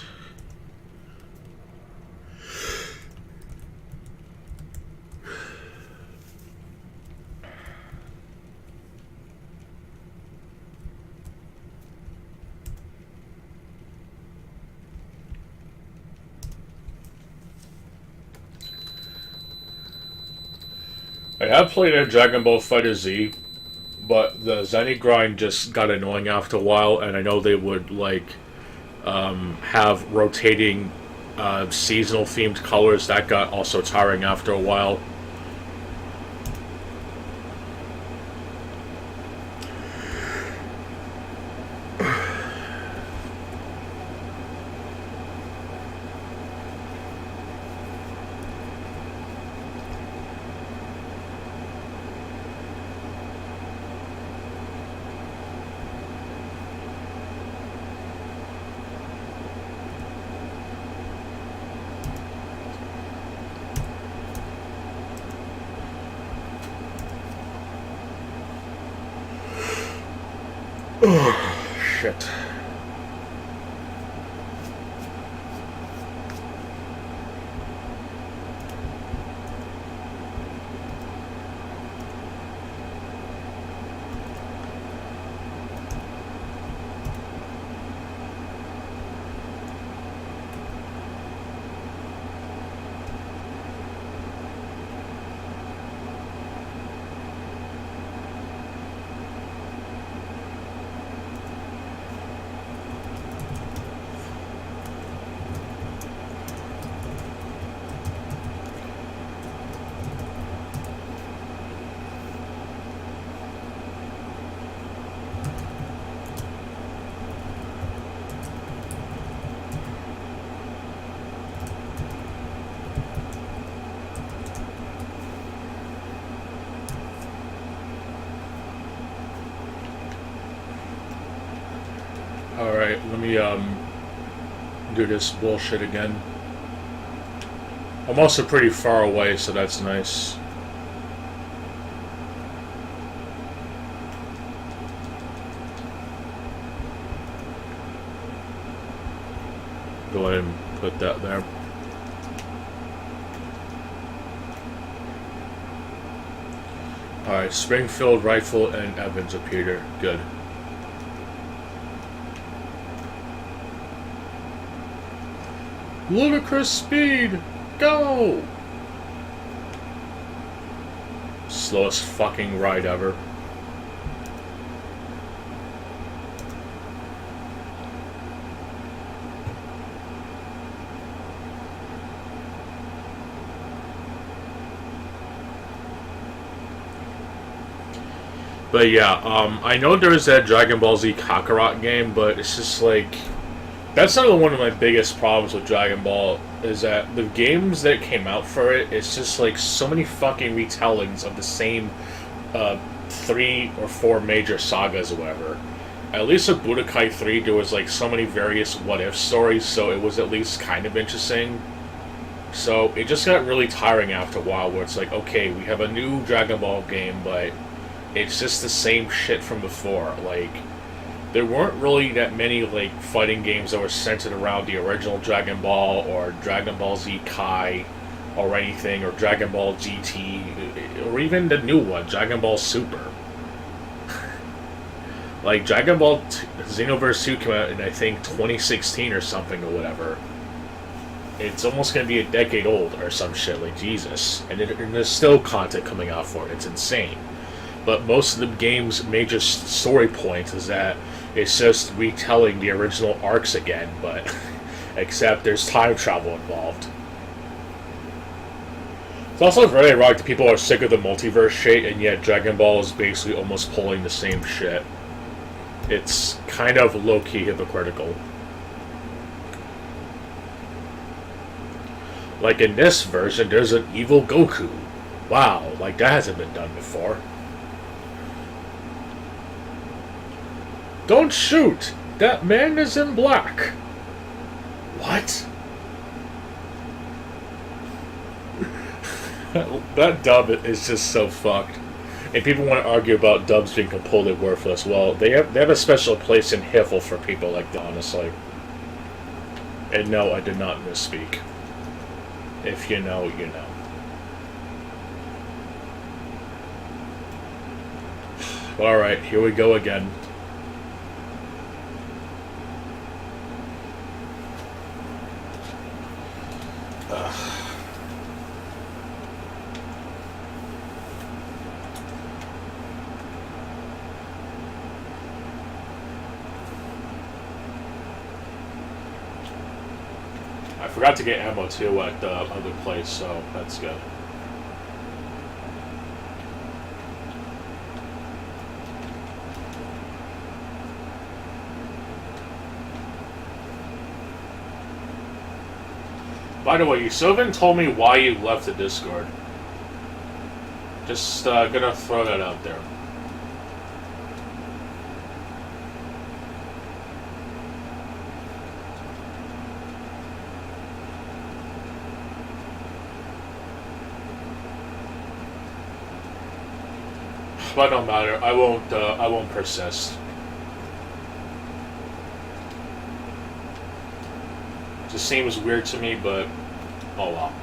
I have played a Dragon Ball FighterZ, but the Zenny grind just got annoying after a while, and I know they would, like, have rotating, seasonal themed colors. That got also tiring after a while. Shit. Alright, let me do this bullshit again. I'm also pretty far away, so that's nice. Go ahead and put that there. Alright, Springfield, Rifle, and Evans appeared. Good. Ludicrous speed! Go! Slowest fucking ride ever. But yeah, I know there's that Dragon Ball Z Kakarot game, but it's just like... That's another one of my biggest problems with Dragon Ball, is that the games that came out for it, it's just like so many fucking retellings of the same 3 or 4 major sagas or whatever. At least with Budokai 3, there was like so many various what-if stories, so it was at least kind of interesting. So it just got really tiring after a while, where it's like, okay, we have a new Dragon Ball game, but it's just the same shit from before. Like, there weren't really that many like fighting games that were centered around the original Dragon Ball or Dragon Ball Z Kai or anything, or Dragon Ball GT, or even the new one, Dragon Ball Super. Like, Dragon Ball Xenoverse 2 came out in, I think, 2016 or something or whatever. It's almost going to be a decade old or some shit, like Jesus. And there's still content coming out for it. It's insane. But most of the game's major story point is that it's just retelling the original arcs again, but except there's time travel involved. It's also very ironic that people are sick of the multiverse shit, and yet Dragon Ball is basically almost pulling the same shit. It's kind of low-key hypocritical. Like in this version, there's an evil Goku. Wow, like that hasn't been done before. Don't shoot! That man is in black. What? That dub is just so fucked. And people want to argue about dubs being completely worthless. Well, they have a special place in Hiffle for people like that, honestly. And no, I did not misspeak. If you know, you know. Alright, here we go again. I forgot to get ammo too at the other place, so that's good. By the way, you still haven't told me why you left the Discord. Just gonna throw that out there. But no matter, I won't persist. Just seems weird to me, but oh well.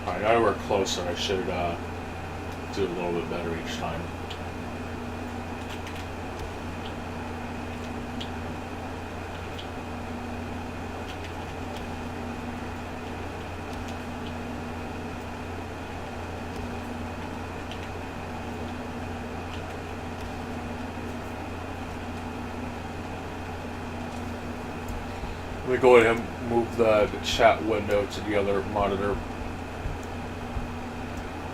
Alright, now that we're closer, I should do a little bit better each time. Let me go ahead and move the chat window to the other monitor.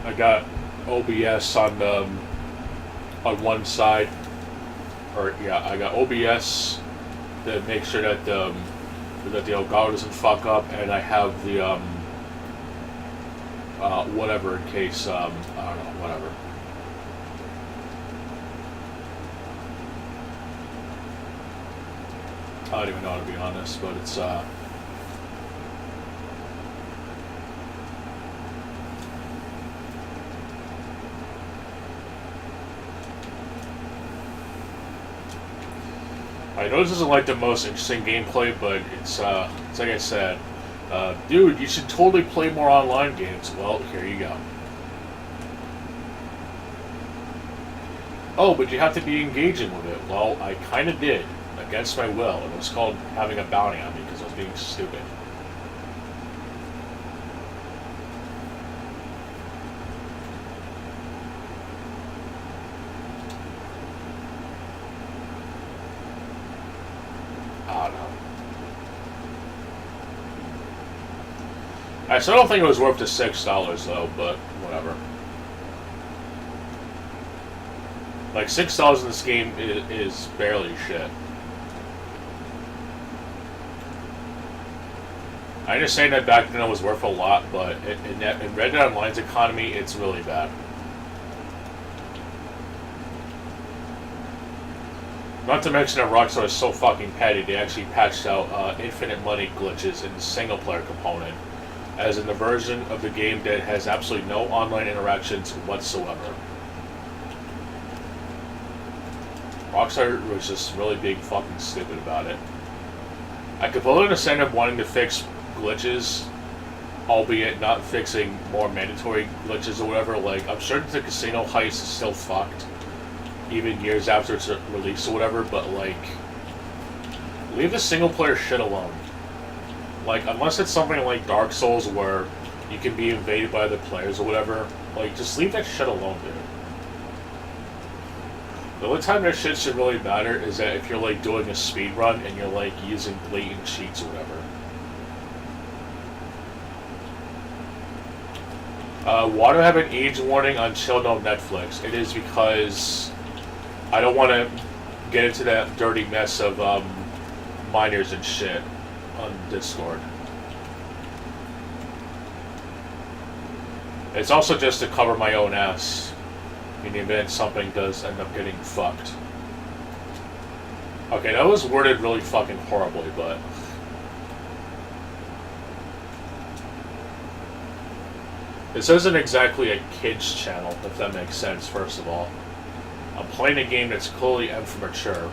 I got OBS on one side, or yeah, I got OBS to make sure that the Elgato doesn't fuck up, and I have the whatever in case I don't know, whatever. I don't even know, to be honest, but it's I know this isn't like the most interesting gameplay, but it's like I said, dude, you should totally play more online games. Well, here you go. Oh, but you have to be engaging with it. Well, I kind of did. Against my will. It was called having a bounty on me because I was being stupid. I don't know. I still don't think it was worth the $6 though, but whatever. Like $6 in this game is barely shit. I understand that back then it was worth a lot, but in Red Dead Online's economy, it's really bad. Not to mention that Rockstar is so fucking petty, they actually patched out infinite money glitches in the single-player component, as in the version of the game that has absolutely no online interactions whatsoever. Rockstar was just really being fucking stupid about it. I completely understand them wanting to fix glitches, albeit not fixing more mandatory glitches or whatever. Like, I'm sure the casino heist is still fucked, even years after its release or whatever, but like, leave the single player shit alone. Like, unless it's something like Dark Souls where you can be invaded by other players or whatever, like, just leave that shit alone, dude. The only time that shit should really matter is that if you're like doing a speed run and you're like using blatant cheats or whatever. Why do I have an age warning on Chill No Netflix? It is because I don't want to get into that dirty mess of minors and shit on Discord. It's also just to cover my own ass in the event something does end up getting fucked. Okay, that was worded really fucking horribly, but... This isn't exactly a kids channel, if that makes sense, first of all. I'm playing a game that's clearly M for mature.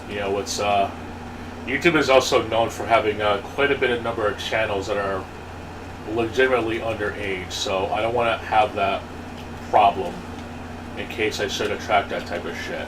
You know, it's, YouTube is also known for having quite a bit of number of channels that are legitimately underage, so I don't want to have that problem in case I should attract that type of shit.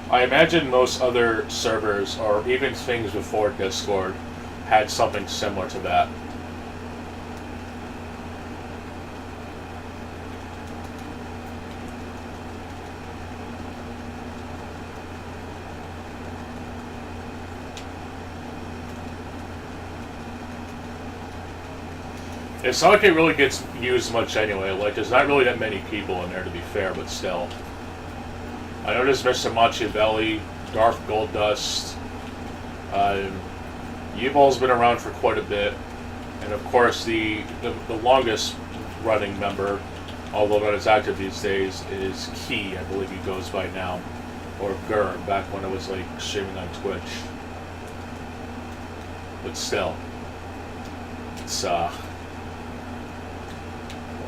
I imagine most other servers, or even things before Discord, had something similar to that. It's not like it really gets used much anyway. Like, there's not really that many people in there, to be fair, but still. I noticed Mr. Machiavelli, Darth Goldust, U-Ball's been around for quite a bit, and of course the longest running member, although not as active these days, is Key, I believe he goes by now, or Gur, back when it was like streaming on Twitch. But still, it's a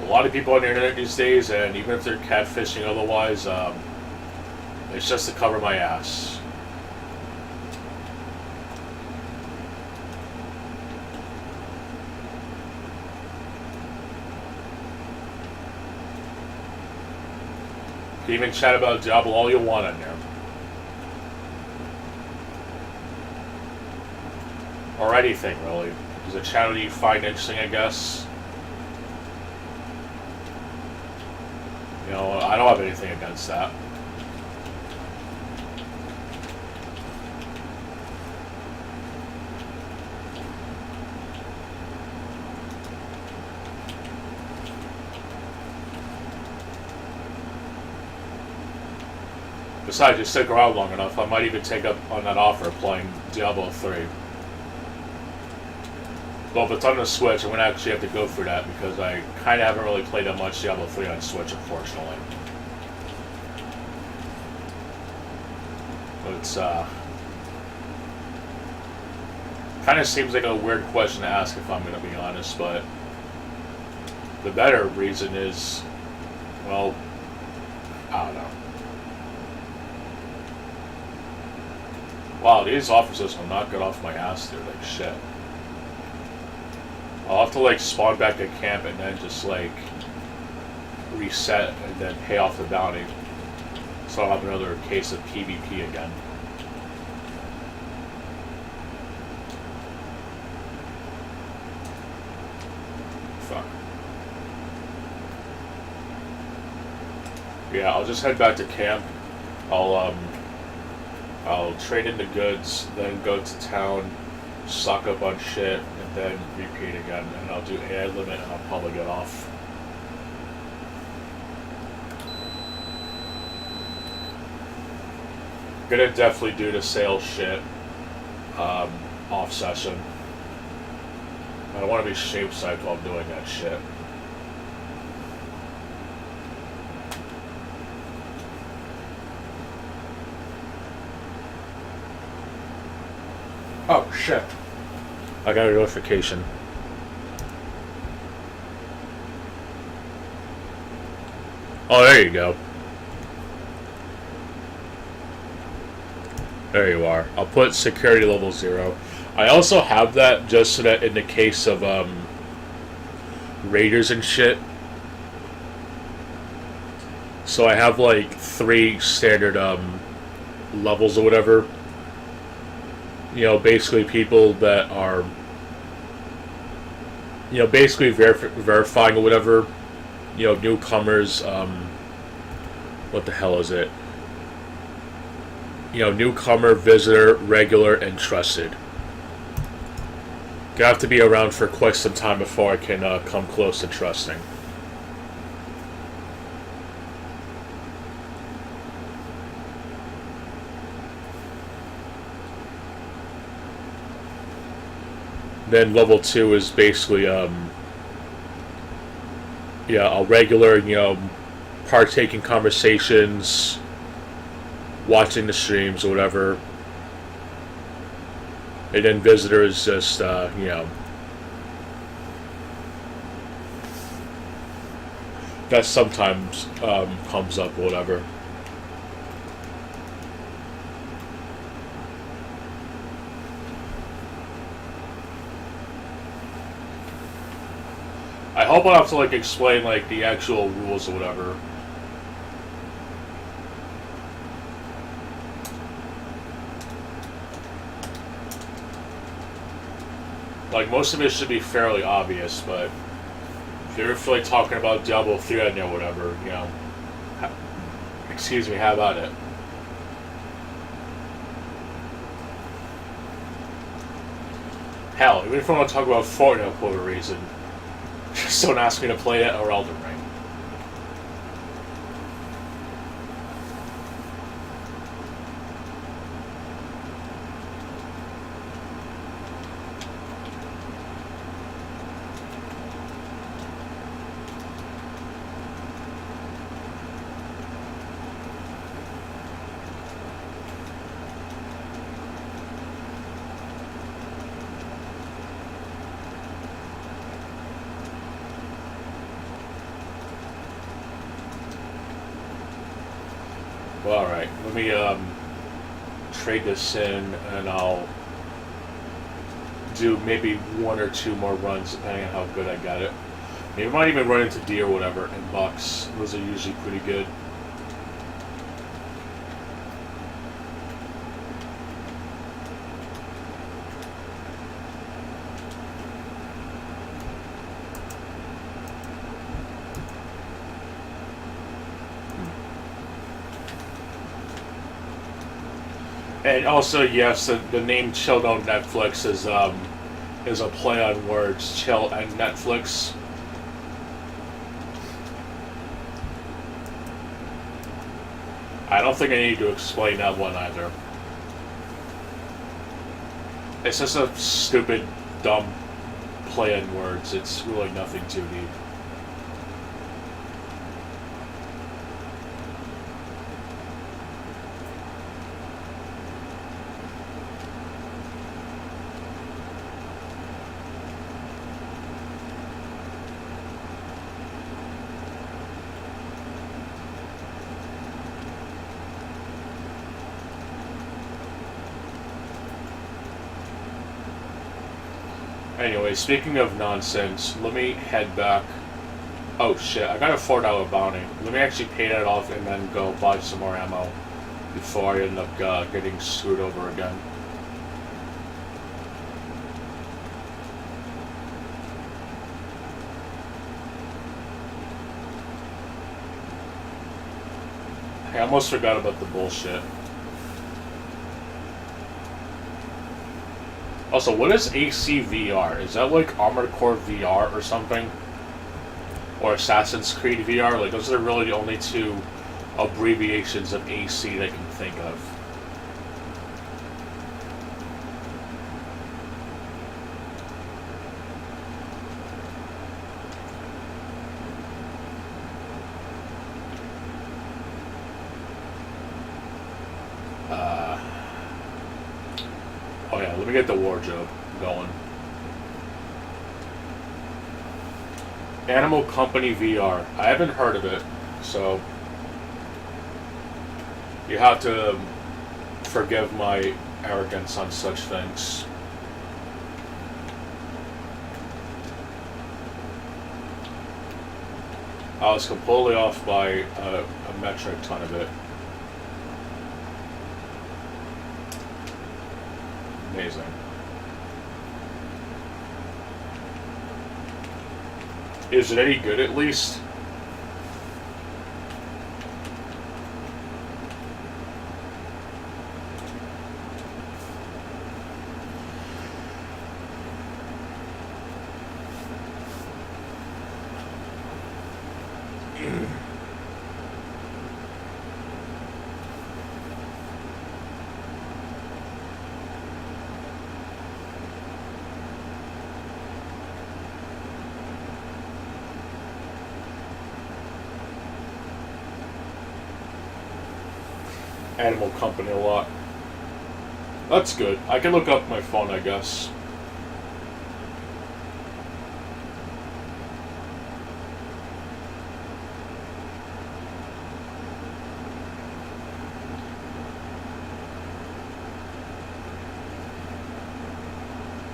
lot of people on the internet these days, and even if they're catfishing otherwise, it's just to cover my ass. You can even chat about Diablo all you want on there. Or anything, really. Is a channel you find interesting, I guess. You know, I don't have anything against that. Besides, you stick around long enough, I might even take up on that offer of playing Diablo 3. Well, if it's on the Switch, I'm going to actually have to go through that because I kind of haven't really played that much Diablo 3 on Switch, unfortunately. But it's, kind of seems like a weird question to ask if I'm going to be honest, but the better reason is, well, I don't know. Wow, these officers will not get off my ass, dude, like shit. I'll have to like spawn back at camp and then just like reset and then pay off the bounty. So I'll have another case of PvP again. Fuck. Yeah, I'll just head back to camp. I'll trade in the goods, then go to town, stock up on shit, and then repeat again. And I'll do AI limit and I'll probably get off. gonna definitely do the sales shit off session. I don't want to be shape-psyched while I'm doing that shit. Oh shit. I got a notification. Oh, there you go. There you are. I'll put security level 0. I also have that just so that in the case of raiders and shit. So I have like 3 standard levels or whatever. You know, basically people that are, you know, basically verifying or whatever. You know, newcomers, what the hell is it? You know, newcomer, visitor, regular, and trusted. Gonna have to be around for quite some time before I can come close to trusting. Then level 2 is basically, yeah, a regular, you know, partaking conversations, watching the streams or whatever. And then visitor is just, you know, that sometimes comes up or whatever. I hope I don't have to like explain like the actual rules or whatever. Like most of it should be fairly obvious, but if you're really talking about Diablo 3 or whatever, you know, excuse me, how about it? Hell, even if I want to talk about Fortnite for a reason, just don't ask me to play it or Elden Ring. Well, alright, let me trade this in and I'll do maybe 1 or 2 more runs depending on how good I got it. Maybe I might even run into D or whatever in bucks. Those are usually pretty good. And also, yes, the name "Chill on Netflix" is a play on words, chill and Netflix. I don't think I need to explain that one either. It's just a stupid, dumb play on words. It's really nothing too deep. Anyway, speaking of nonsense, let me head back. Oh shit, I got a $4 bounty. Let me actually pay that off and then go buy some more ammo before I end up getting screwed over again. I almost forgot about the bullshit. Also, what is ACVR? Is that like Armored Core VR or something? Or Assassin's Creed VR? Like, those are really the only 2 abbreviations of AC that I can think of. me get the wardrobe going. Animal Company VR. I haven't heard of it, so you have to forgive my arrogance on such things. I was completely off by a metric ton of it. Amazing. Is it any good at least? Animal Company a lot. That's good. I can look up my phone, I guess.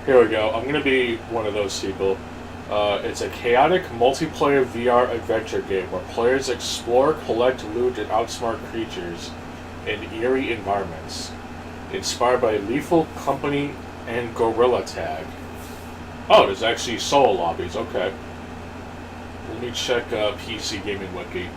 Here we go. I'm gonna be one of those people. It's a chaotic multiplayer VR adventure game where players explore, collect loot, and outsmart creatures in eerie environments. Inspired by Lethal Company and Gorilla Tag. Oh, there's actually solo lobbies. Okay. Let me check PC Gaming Wiki.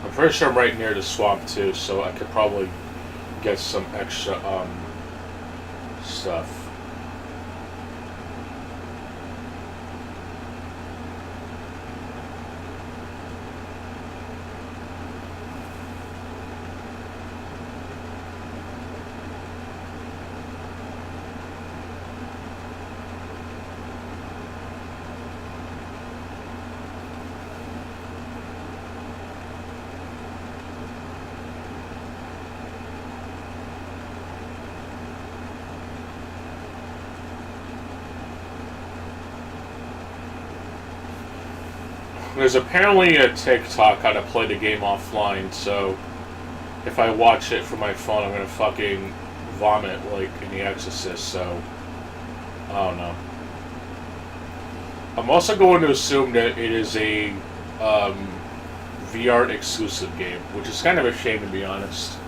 I'm pretty sure I'm right near the swamp too, so I could probably get some extra stuff. There's apparently a TikTok how to play the game offline, so if I watch it from my phone, I'm gonna fucking vomit like in The Exorcist, so I don't know. I'm also going to assume that it is a VR exclusive game, which is kind of a shame to be honest.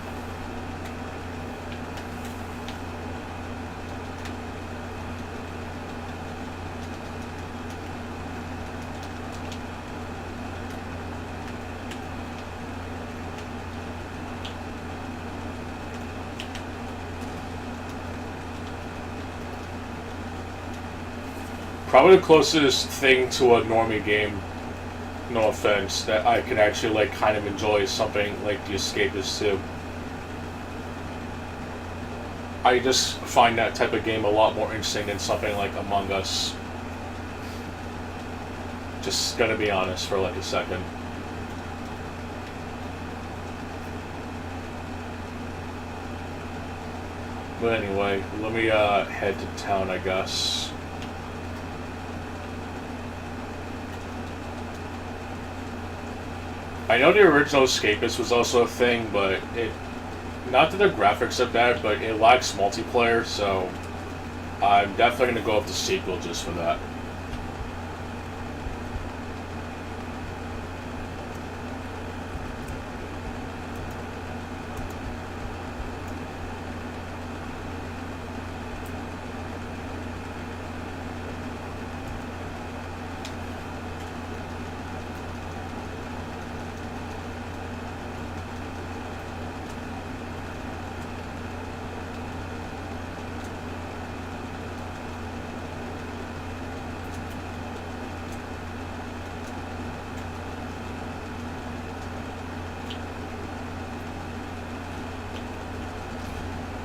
Probably the closest thing to a normie game, no offense, that I could actually like kind of enjoy is something like The Escapist 2. I just find that type of game a lot more interesting than something like Among Us. Just gonna be honest for like a second. But anyway, let me head to town, I guess. I know the original Escapist was also a thing, but it... Not that the graphics are bad, but it lacks multiplayer, so... I'm definitely going to go with the sequel just for that.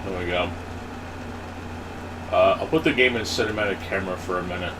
There we go. I'll put the game in cinematic camera for a minute.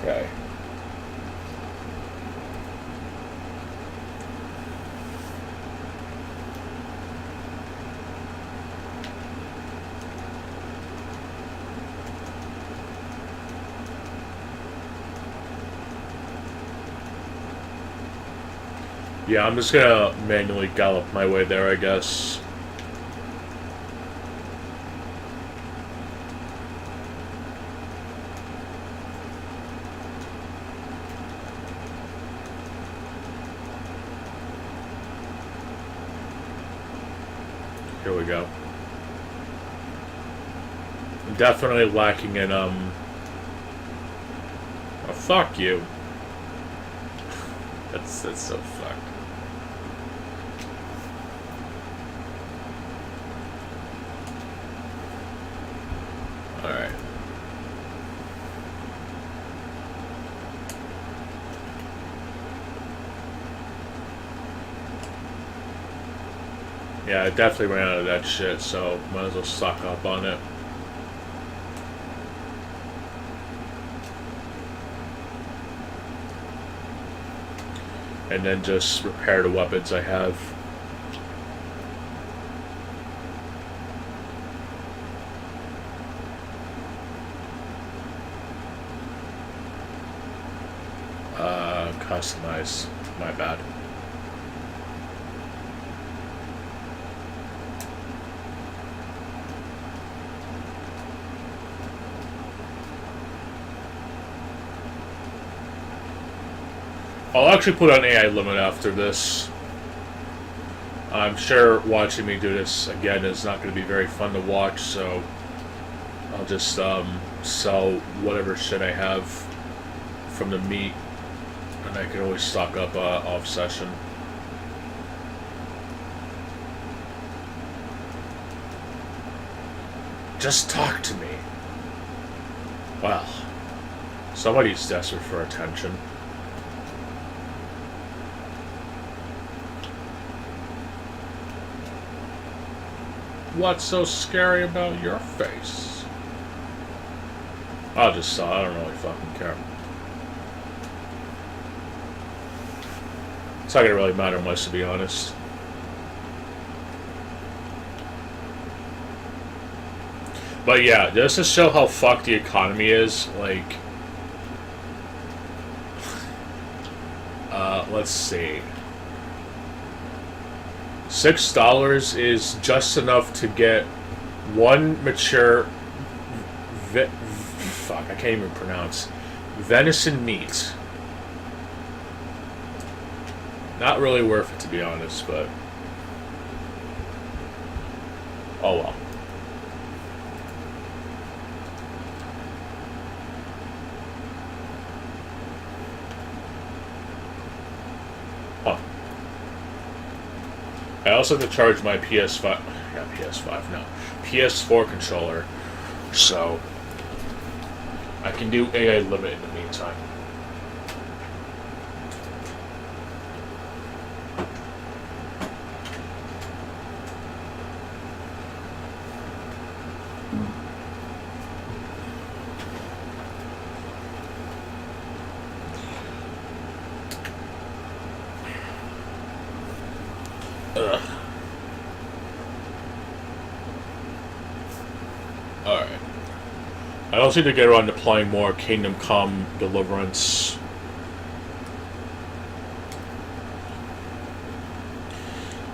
Okay. Yeah, I'm just gonna manually gallop my way there, I guess. Here we go. I'm definitely lacking in, Oh, fuck you. That's so fucked. Alright. Yeah, I definitely ran out of that shit, so might as well stock up on it. And then just repair the weapons I have. Customize. My bad. I'll actually put on AI limit after this. I'm sure watching me do this again is not going to be very fun to watch, so I'll just sell whatever shit I have from the meat, and I can always stock up off session. Just talk to me. Well, somebody's desperate for attention. What's so scary about your face? I'll just sell. I don't really fucking care. It's not gonna really matter much, to be honest. But yeah, just to show how fucked the economy is, like, let's see. $6 is just enough to get one mature fuck, I can't even pronounce venison meat. Not really worth it, to be honest, but oh well. Huh. I also have to charge my PS5, not PS5, no, PS4 controller, so I can do AI limit in the meantime. Ugh. Alright. I also need to get around to playing more Kingdom Come Deliverance.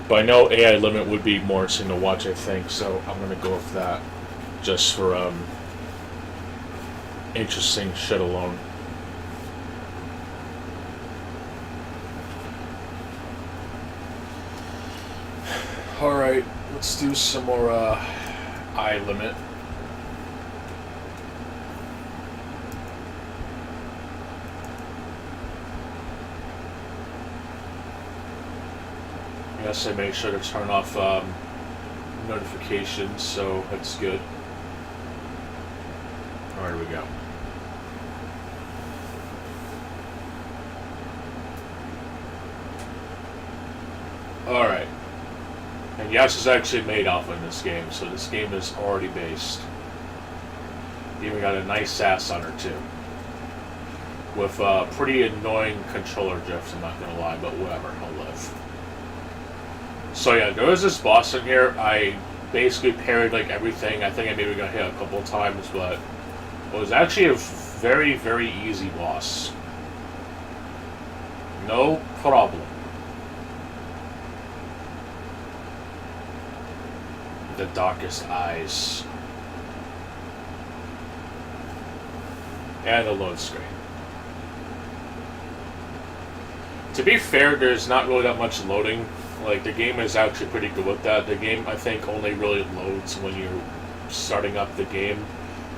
But I know AI limit would be more interesting to watch, I think, so I'm gonna go with that. Just for interesting shit alone. Alright, let's do some more eye limit. Yes, I made sure to turn off notifications, so that's good. Alright, here we go. Alright. And yes, it's actually made off in this game, so this game is already based. Even got a nice sass on her too. With pretty annoying controller drifts, I'm not gonna lie, but whatever, I'll live. So yeah, there was this boss in here. I basically parried like everything. I think I maybe got hit a couple of times, but it was actually a very, very easy boss. No problem. The darkest eyes. And the load screen. To be fair, there's not really that much loading. Like, the game is actually pretty good with that. The game, I think, only really loads when you're starting up the game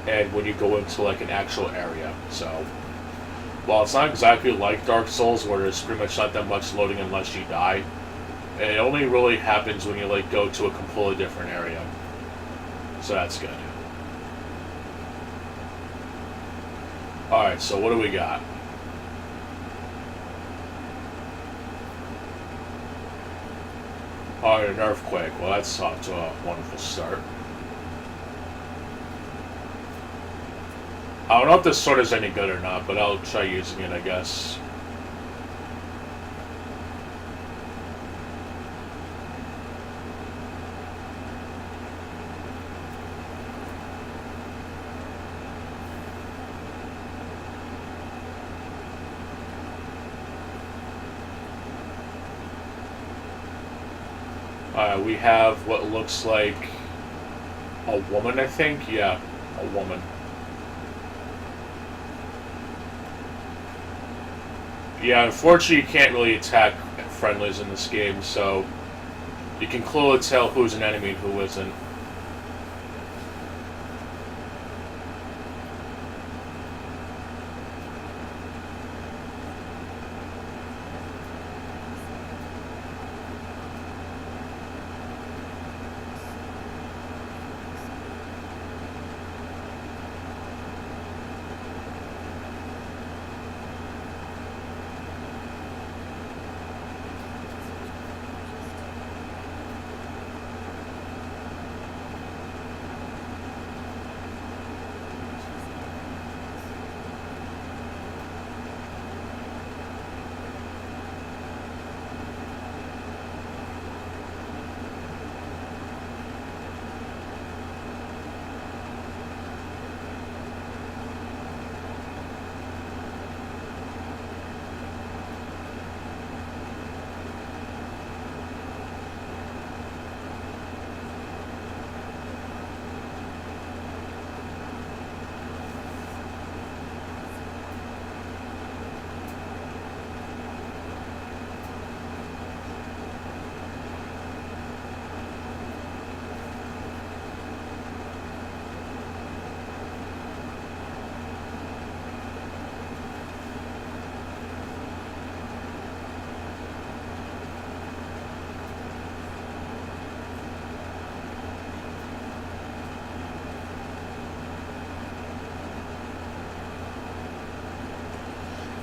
and when you go into, like, an actual area. So, while it's not exactly like Dark Souls, where there's pretty much not that much loading unless you die, it only really happens when you, like, go to a completely different area. So that's good. Alright, so what do we got? Alright, an earthquake. Well, that's off to a wonderful start. I don't know if this sword is any good or not, but I'll try using it, I guess. We have what looks like a woman, I think. Yeah, a woman. Yeah, unfortunately you can't really attack friendlies in this game, so you can clearly tell who's an enemy and who isn't.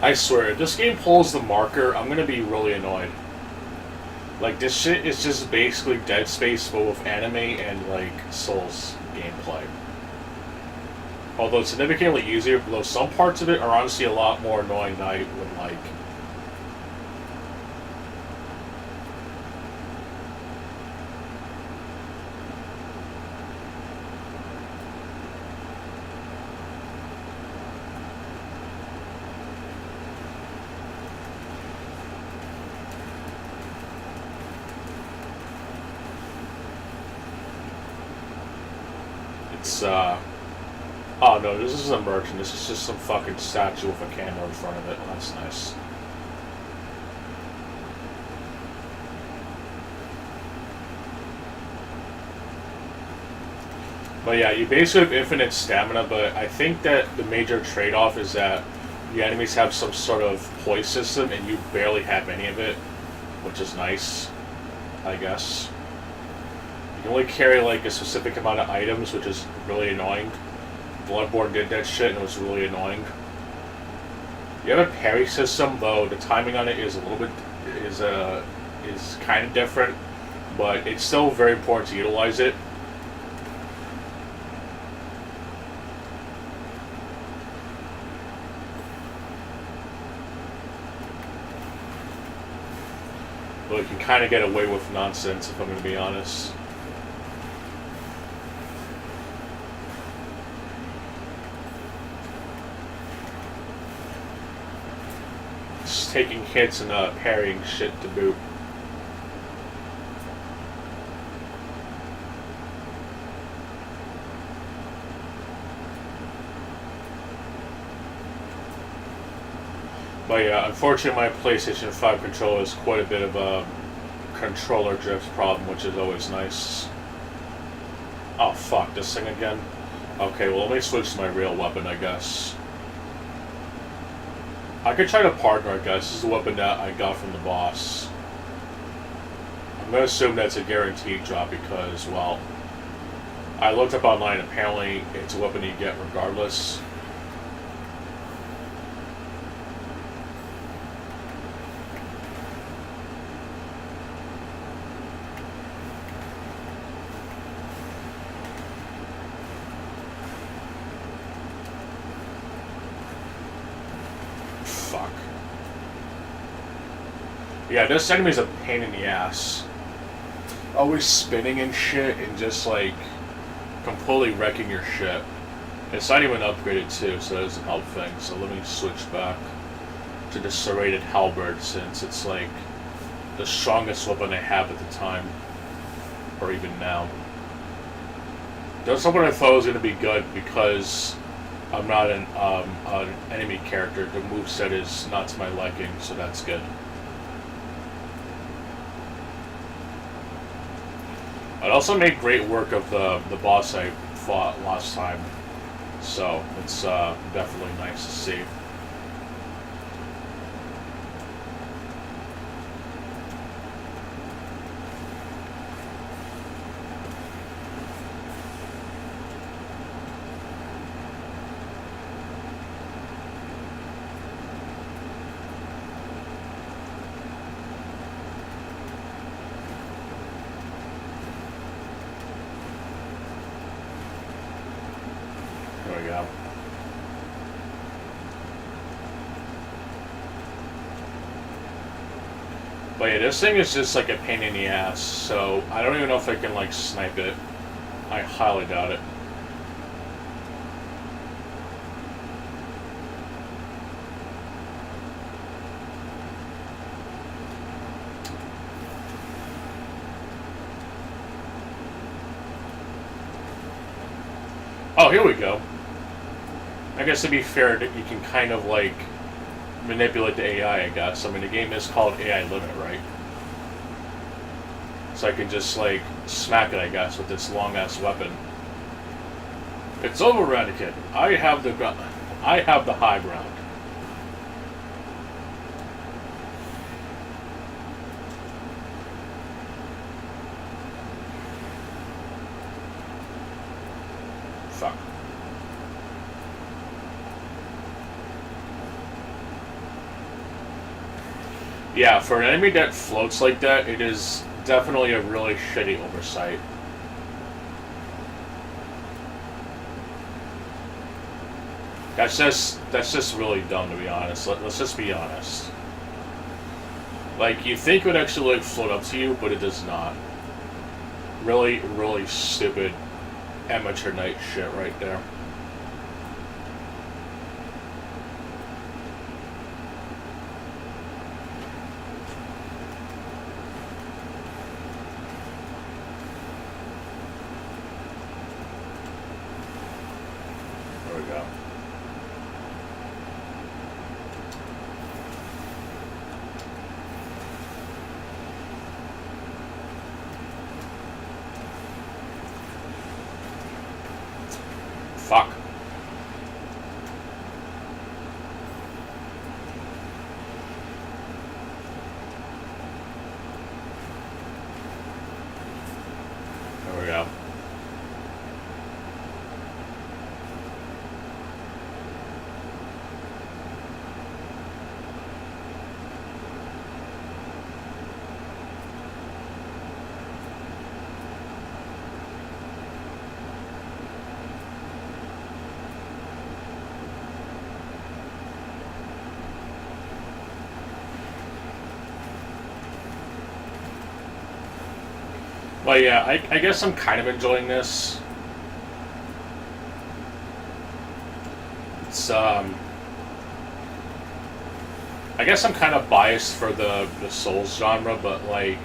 I swear, if this game pulls the marker, I'm gonna be really annoyed. Like, this shit is just basically Dead Space full of anime and, like, Souls gameplay. Although it's significantly easier, though some parts of it are honestly a lot more annoying than I would like. It's, Oh no, this is a merchant. This is just some fucking statue with a candle in front of it. Oh, that's nice. But yeah, you basically have infinite stamina, but I think that the major trade-off is that the enemies have some sort of poise system and you barely have any of it, which is nice, I guess. You can only carry like a specific amount of items, which is really annoying. Bloodborne did that shit and it was really annoying. You have a parry system, though the timing on it is a little bit is kind of different, but it's still very important to utilize it. But you can kind of get away with nonsense, if I'm going to be honest. Just taking hits and parrying shit to boot. But yeah, unfortunately my PlayStation 5 controller has quite a bit of a controller drift problem, which is always nice. Oh fuck, this thing again? Okay, well let me switch to my real weapon, I guess. I could try to partner, I guess. This is the weapon that I got from the boss. I'm gonna assume that's a guaranteed drop because, well, I looked up online, apparently it's a weapon you get regardless. Fuck. Yeah, this enemy's a pain in the ass. Always spinning and shit and just like completely wrecking your shit. It's not even upgraded too, so that doesn't help things. So let me switch back to the serrated halberd since it's like the strongest weapon I have at the time. Or even now. That's something I thought was going to be good because I'm not an enemy character. The moveset is not to my liking, so that's good. It also made great work of the boss I fought last time, so it's definitely nice to see. There we go. But yeah, this thing is just like a pain in the ass, so I don't even know if I can like snipe it. I highly doubt it. Oh, here we go. I guess to be fair, you can kind of like manipulate the AI, I guess. I mean, the game is called AI Limit, right? So I can just like smack it, I guess, with this long-ass weapon. It's over, Radican. I have the high ground. Fuck. Yeah, for an enemy that floats like that, it is definitely a really shitty oversight. That's just really dumb, to be honest. Let's just be honest. Like, you think it would actually like float up to you, but it does not. Really, really stupid amateur night shit right there. There But yeah, I guess I'm kind of enjoying this. It's I guess I'm kind of biased for the Souls genre, but like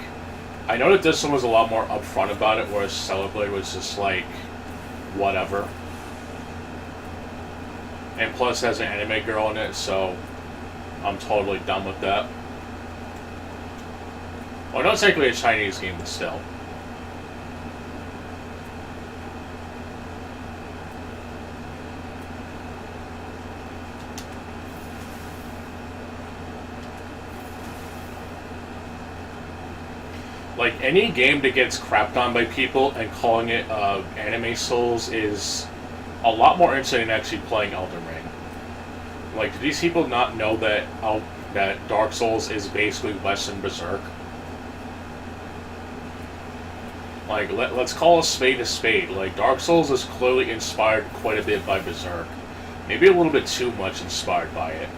I know that this one was a lot more upfront about it, whereas Celeblade was just like whatever. And plus it has an anime girl in it, so I'm totally done with that. Well, not technically a Chinese game, but still. Like, any game that gets crapped on by people and calling it anime Souls is a lot more interesting than actually playing Elden Ring. Like, do these people not know that that Dark Souls is basically less than Berserk? Like, let's call a spade a spade. Like, Dark Souls is clearly inspired quite a bit by Berserk. Maybe a little bit too much inspired by it.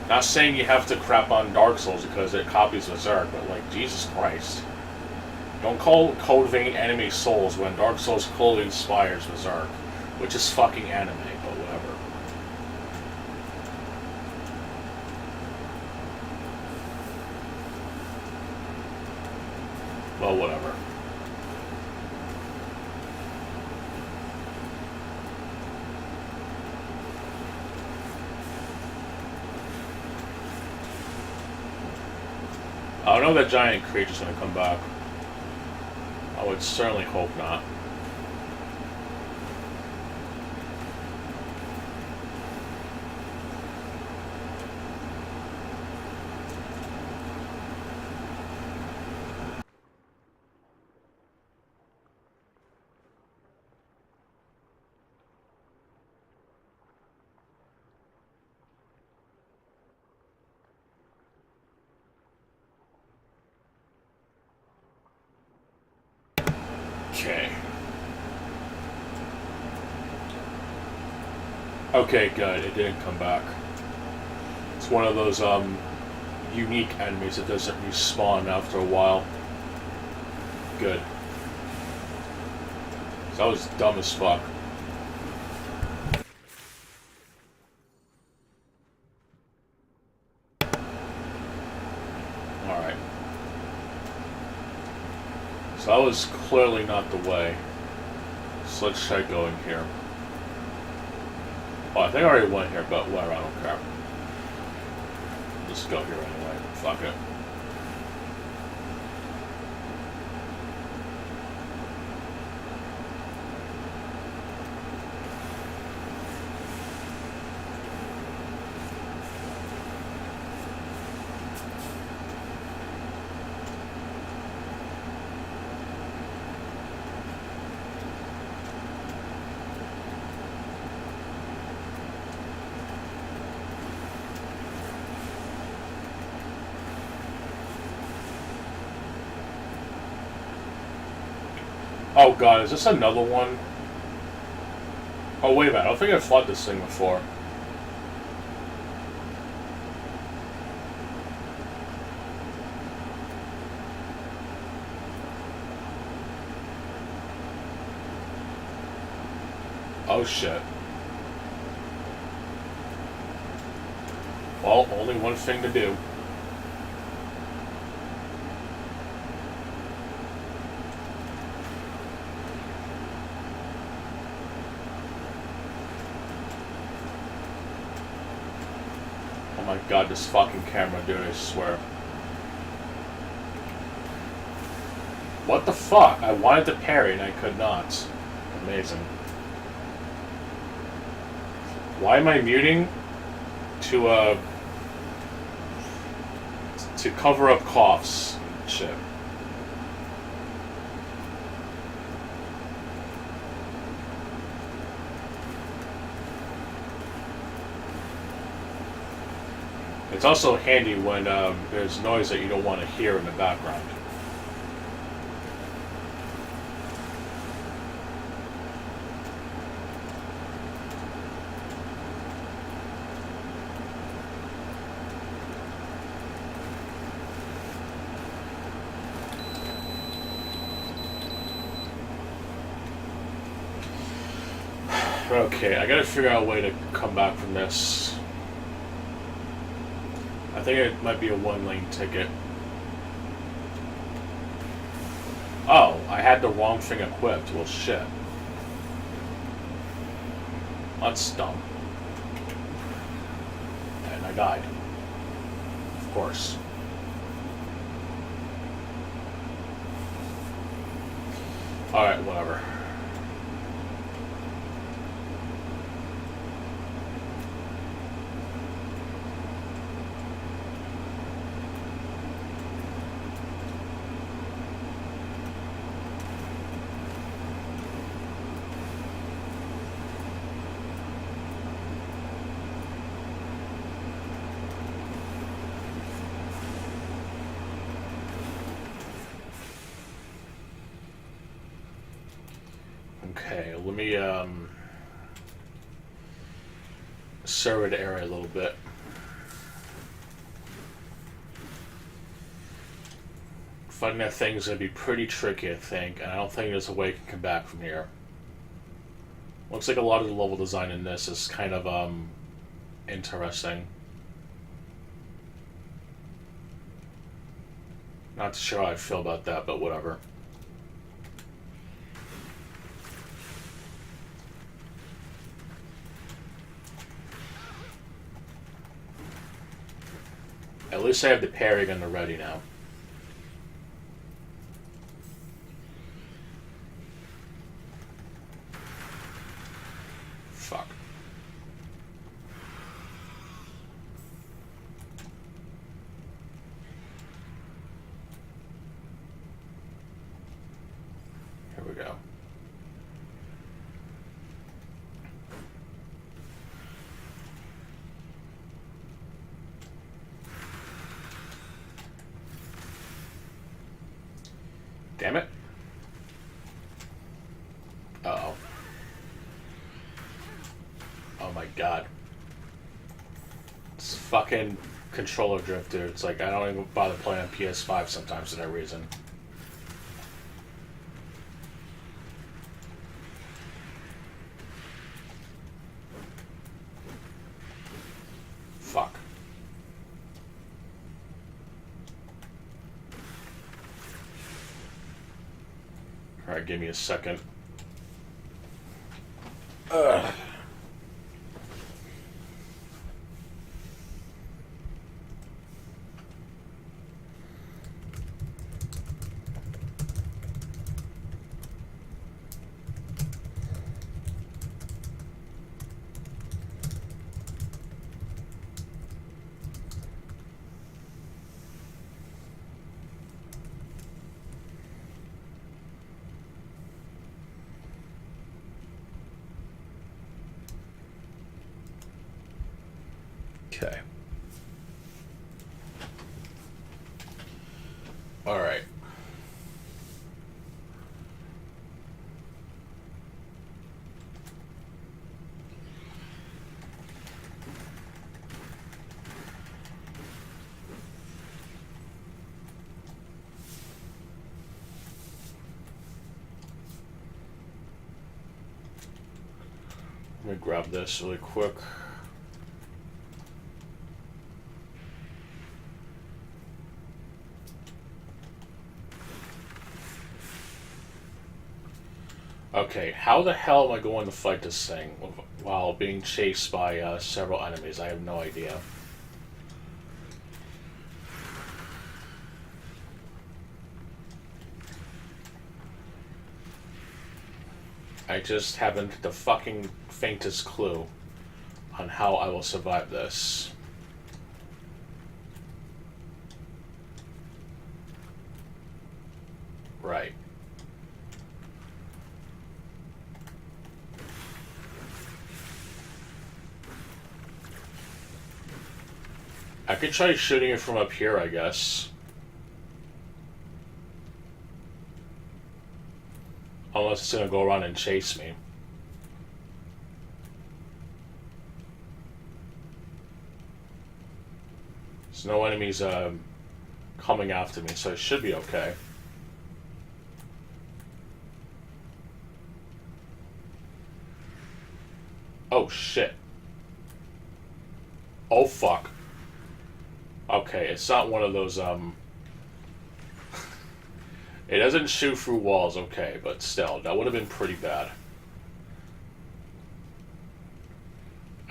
Not saying you have to crap on Dark Souls because it copies Berserk, but like, Jesus Christ. Don't call Code Vein anime Souls when Dark Souls clearly inspires Berserk, which is fucking anime, but whatever. Well, whatever. I don't know if that giant creature's gonna come back. I would certainly hope not. Okay. Okay, good. It didn't come back. It's one of those unique enemies that doesn't respawn after a while. Good. That was dumb as fuck. Alright. So that was clearly not the way. So let's try going here. Oh, I think I already went here, but whatever, I don't care. Just go here anyway. Fuck it. Oh god, is this another one? Oh wait a minute, I don't think I've fought this thing before. Oh shit. Well, only one thing to do. Oh my god, this fucking camera, dude, I swear. What the fuck? I wanted to parry and I could not. Amazing. Why am I muting? To cover up coughs and shit. It's also handy when there's noise that you don't want to hear in the background. Okay, I gotta figure out a way to come back from this. I think it might be a one-lane ticket. Oh, I had the wrong thing equipped. Well, shit. That's dumb. And I died. Of course. Alright, whatever. Okay, let me survey the area a little bit. Finding that thing is going to be pretty tricky, I think, and I don't think there's a way I can come back from here. Looks like a lot of the level design in this is kind of interesting. Not sure how I feel about that, but whatever. At least I have the parry gun ready now. Fuck. Here we go. Damn it. Uh-oh. Oh my god. It's fucking controller drift, dude. It's like I don't even bother playing on PS5 sometimes for that reason. Fuck. Alright, give me a second. Ugh. Okay. All right. Let me grab this really quick. Okay, how the hell am I going to fight this thing while being chased by several enemies? I have no idea. I just haven't the fucking faintest clue on how I will survive this. Right. I could try shooting it from up here, I guess. Unless it's gonna go around and chase me. There's no enemies coming after me, so it should be okay. Oh, shit. Oh, fuck. Okay, it's not one of those, It doesn't shoot through walls, okay, but still, that would have been pretty bad.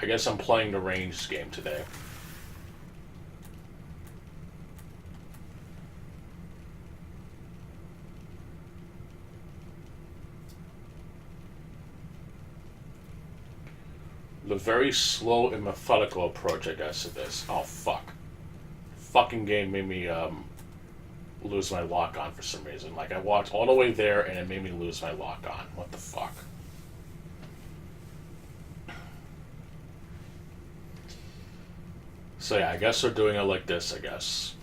I guess I'm playing the ranged game today. The very slow and methodical approach, I guess, to this. Oh, fuck. Fucking game made me, lose my lock on for some reason. Like, I walked all the way there and it made me lose my lock on. What the fuck? So yeah, I guess we're doing it like this, I guess.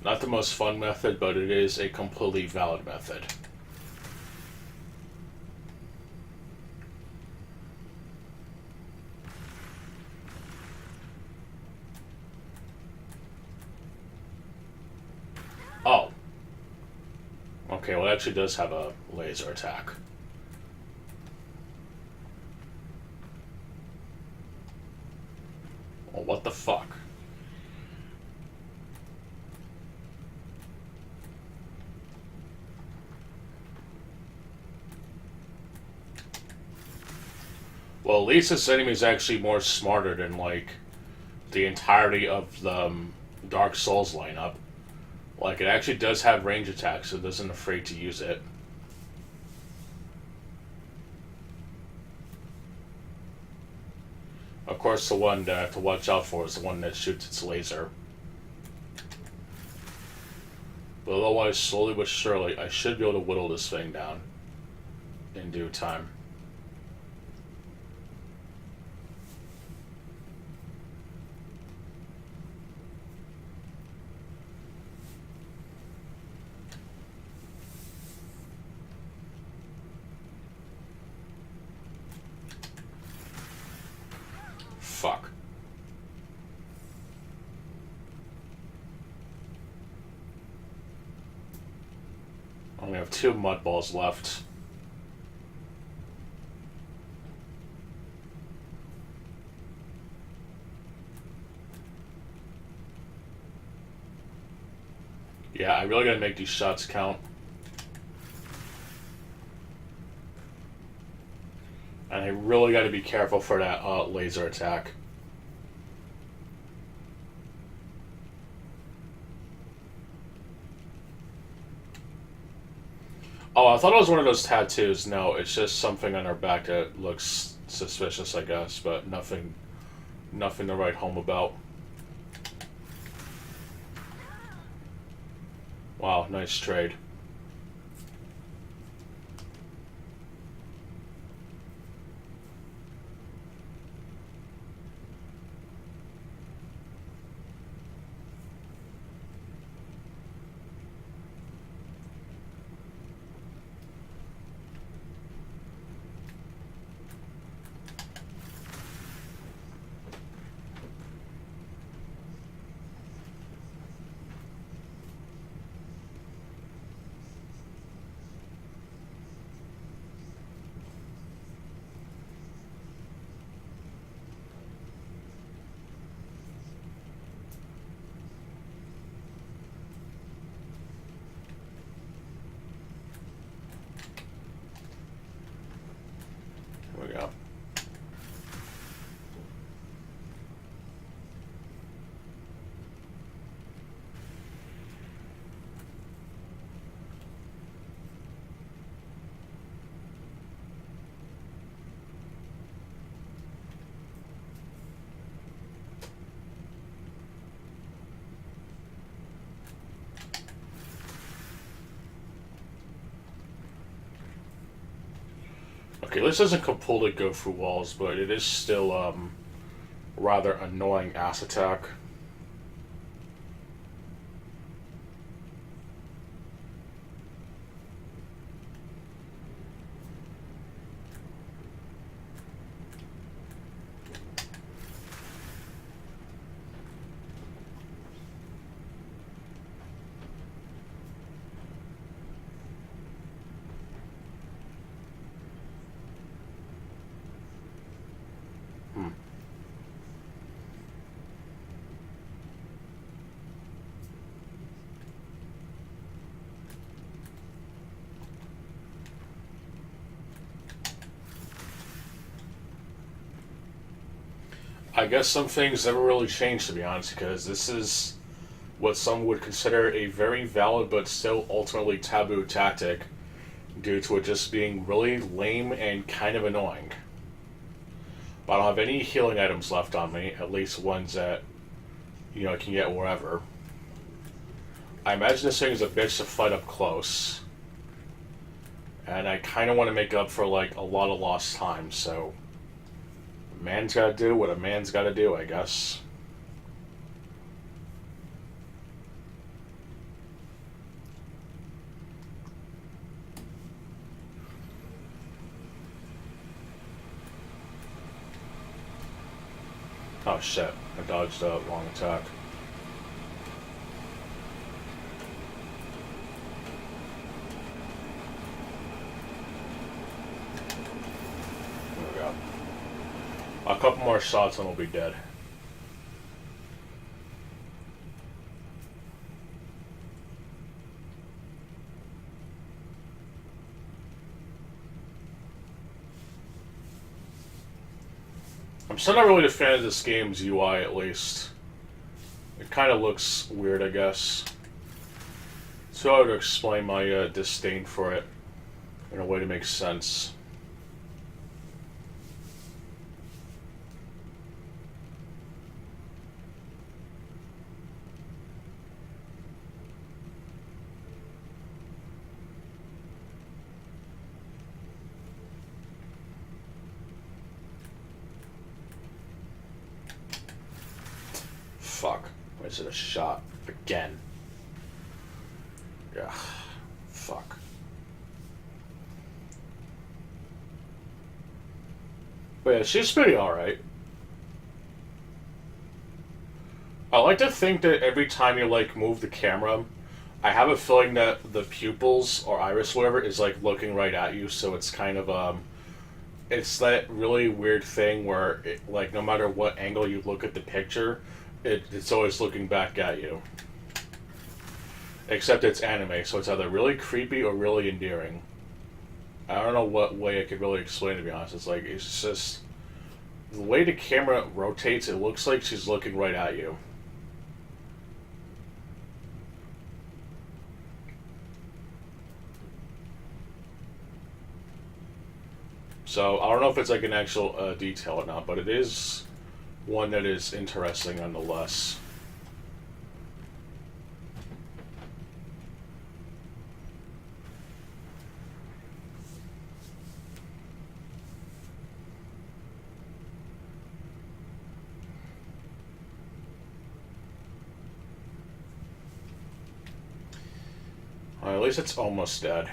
Not the most fun method, but it is a completely valid method. Oh. Okay, well it actually does have a laser attack. Well, what the fuck? Well, at least this enemy is actually more smarter than, like, the entirety of the Dark Souls lineup. Like, it actually does have range attacks, so it isn't afraid to use it. Of course, the one that I have to watch out for is the one that shoots its laser. But otherwise, slowly but surely, I should be able to whittle this thing down in due time. Fuck. I only have 2 mud balls left. Yeah, I really gotta make these shots count. And I really gotta be careful for that laser attack. Oh, I thought it was one of those tattoos. No, it's just something on her back that looks suspicious, I guess, but nothing to write home about. Wow, nice trade. Here we go. Okay, this doesn't completely go through walls, but it is still rather annoying ass attack. I guess some things never really change, to be honest, because this is what some would consider a very valid but still ultimately taboo tactic due to it just being really lame and kind of annoying. But I don't have any healing items left on me, at least ones that, I can get wherever. I imagine this thing is a bitch to fight up close. And I kind of want to make up for, like, a lot of lost time, so... a man's gotta do what a man's gotta do, I guess. Oh shit, I dodged a wrong attack. There we go. A couple more shots and we'll be dead. I'm still not really a fan of this game's UI, at least. It kind of looks weird, I guess. So I would explain my disdain for it in a way to make sense. Fuck. Why is it a shot? Again. Yeah. Fuck. But yeah, she's pretty alright. I like to think that every time you, like, move the camera, I have a feeling that the pupils, or iris, whatever, is, like, looking right at you, so it's kind of, it's that really weird thing where, like, no matter what angle you look at the picture, it's always looking back at you. Except it's anime, so it's either really creepy or really endearing. I don't know what way I could really explain it, to be honest. It's like, it's just... the way the camera rotates, it looks like she's looking right at you. So, I don't know if it's like an actual detail or not, but it is one that is interesting nonetheless. Well, at least it's almost dead.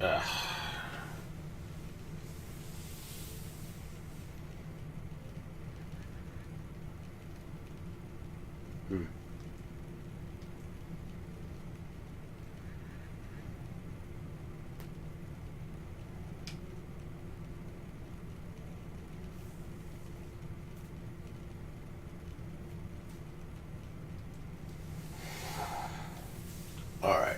Ugh. Alright.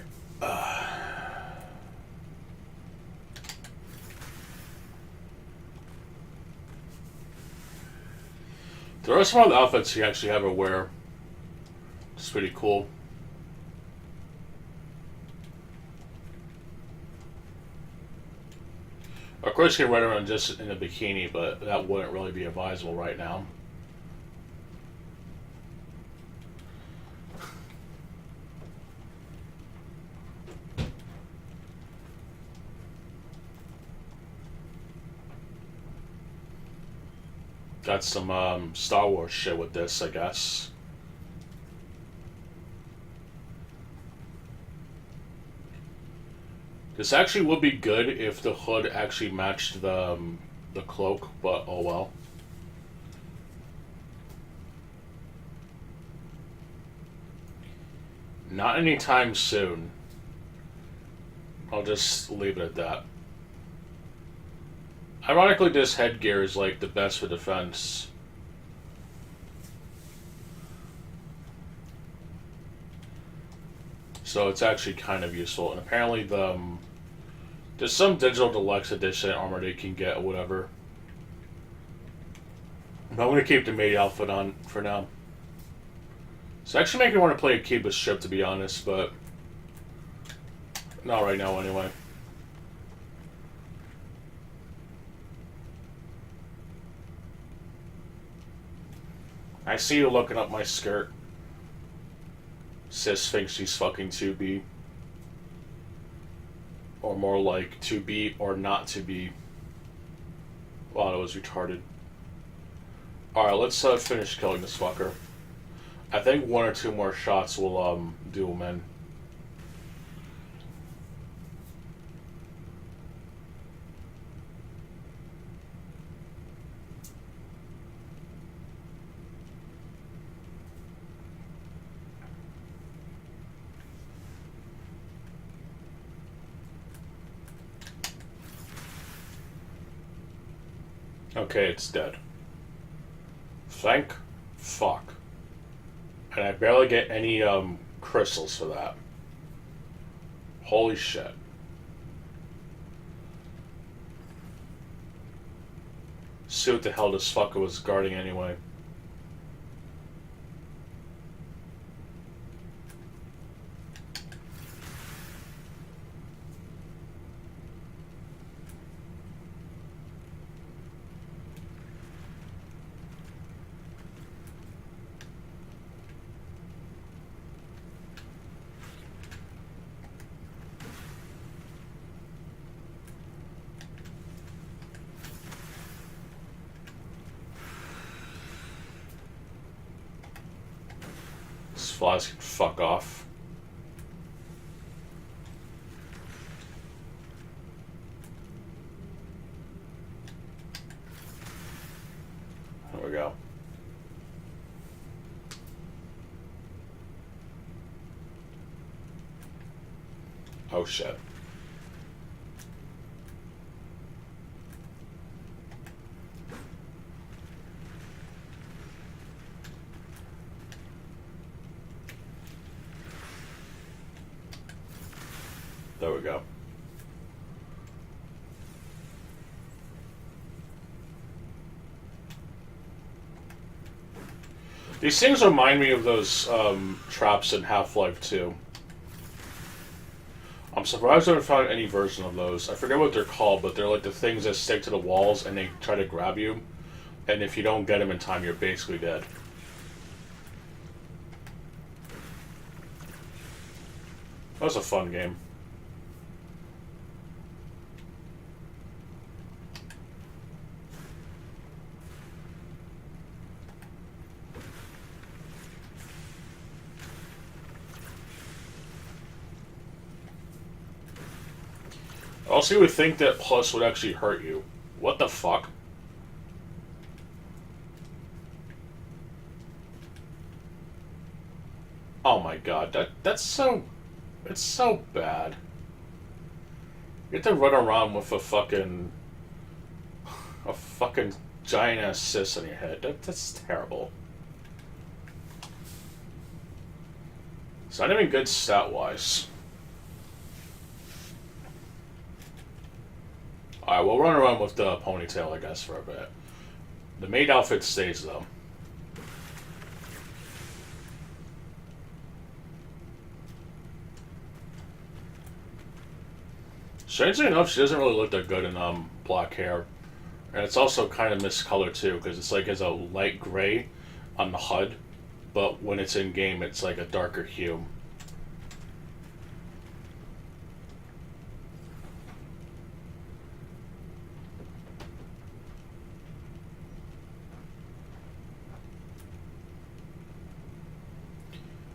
There are some other outfits you actually have her wear. It's pretty cool. Of course, you can run around just in a bikini, but that wouldn't really be advisable right now. Got some Star Wars shit with this, I guess. This actually would be good if the hood actually matched the cloak, but oh well. Not anytime soon. I'll just leave it at that. Ironically, this headgear is like the best for defense. So it's actually kind of useful. And apparently there's some digital deluxe edition armor they can get or whatever. But I'm going to keep the maid outfit on for now. It's actually making me want to play a Kiba strip, to be honest, but not right now anyway. I see you looking up my skirt. Sis thinks she's fucking 2B. Or more like 2B or not to be. Wow, that was retarded. Alright, let's finish killing this fucker. I think 1 or 2 more shots will do him in. Okay, it's dead. Thank fuck. And I barely get any crystals for that. Holy shit. See what the hell this fucker was guarding anyway. Flies can fuck off. There we go. Oh shit. There we go. These things remind me of those traps in Half-Life 2. I'm surprised I haven't found any version of those. I forget what they're called, but they're like the things that stick to the walls and they try to grab you. And if you don't get them in time, you're basically dead. That was a fun game. Also, you would think that plus would actually hurt you. What the fuck? Oh my god, that's so... It's so bad. You have to run around with a fucking giant ass cyst on your head. That's terrible. It's not even good stat-wise. Alright, we'll run around with the ponytail, I guess, for a bit. The maid outfit stays, though. Strangely enough, she doesn't really look that good in black hair. And it's also kind of miscolored, too, because it's like it's a light gray on the HUD, but when it's in-game, it's like a darker hue.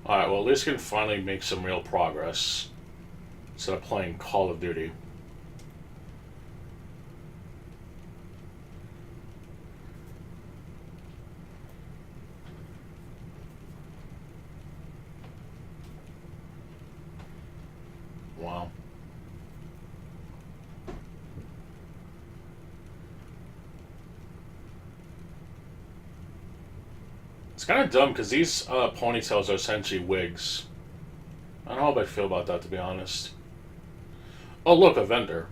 Alright, well, at least we can finally make some real progress instead of playing Call of Duty. kind of dumb because these ponytails are essentially wigs. I don't know how I feel about that, to be honest. Oh, look, a vendor.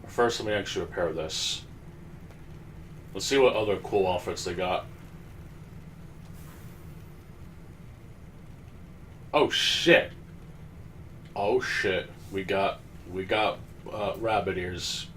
First, let me actually repair this. Let's see what other cool outfits they got. Oh shit! Oh shit! We got rabbit ears.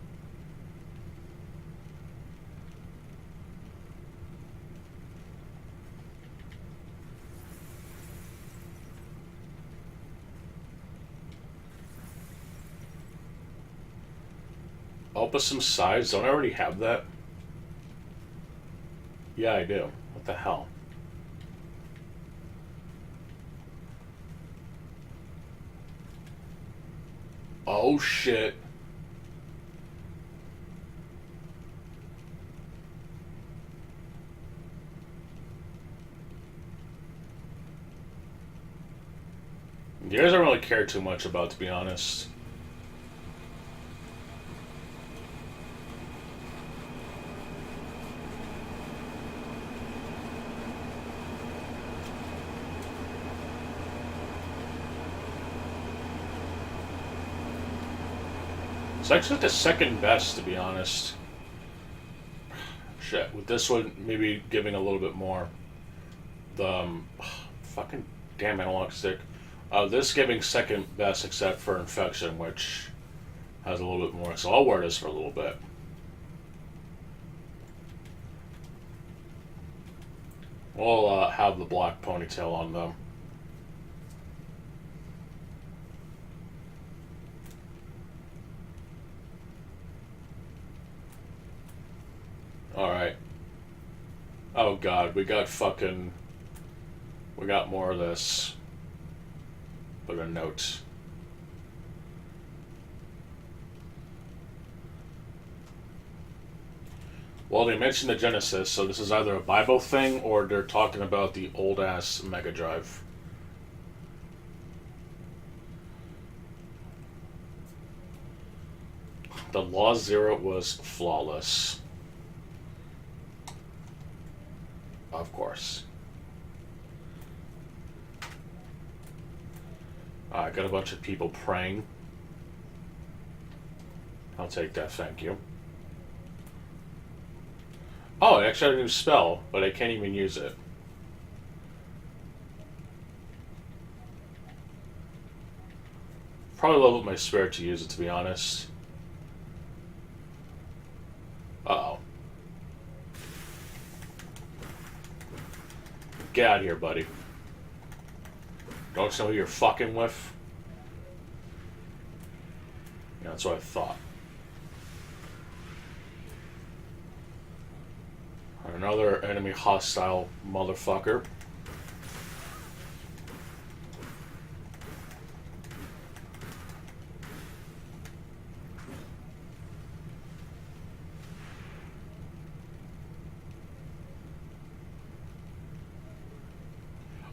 Up some size. Don't I already have that? Yeah, I do. What the hell? Oh shit. You guys don't really care too much about, to be honest. It's actually the second best, to be honest. Shit, with this one maybe giving a little bit more. The fucking damn analog stick. This giving second best except for infection, which has a little bit more. So I'll wear this for a little bit. We'll have the black ponytail on them. Alright. Oh god, we got more of this. Put a note. Well, they mentioned the Genesis, so this is either a Bible thing or they're talking about the old-ass Mega Drive. The Law Zero was flawless. Of course. I got a bunch of people praying. I'll take that, thank you. Oh, I actually have a new spell, but I can't even use it. Probably level up my spirit to use it, to be honest. Uh-oh. Get out of here, buddy. Don't you know who you're fucking with? Yeah, that's what I thought. Another enemy hostile motherfucker.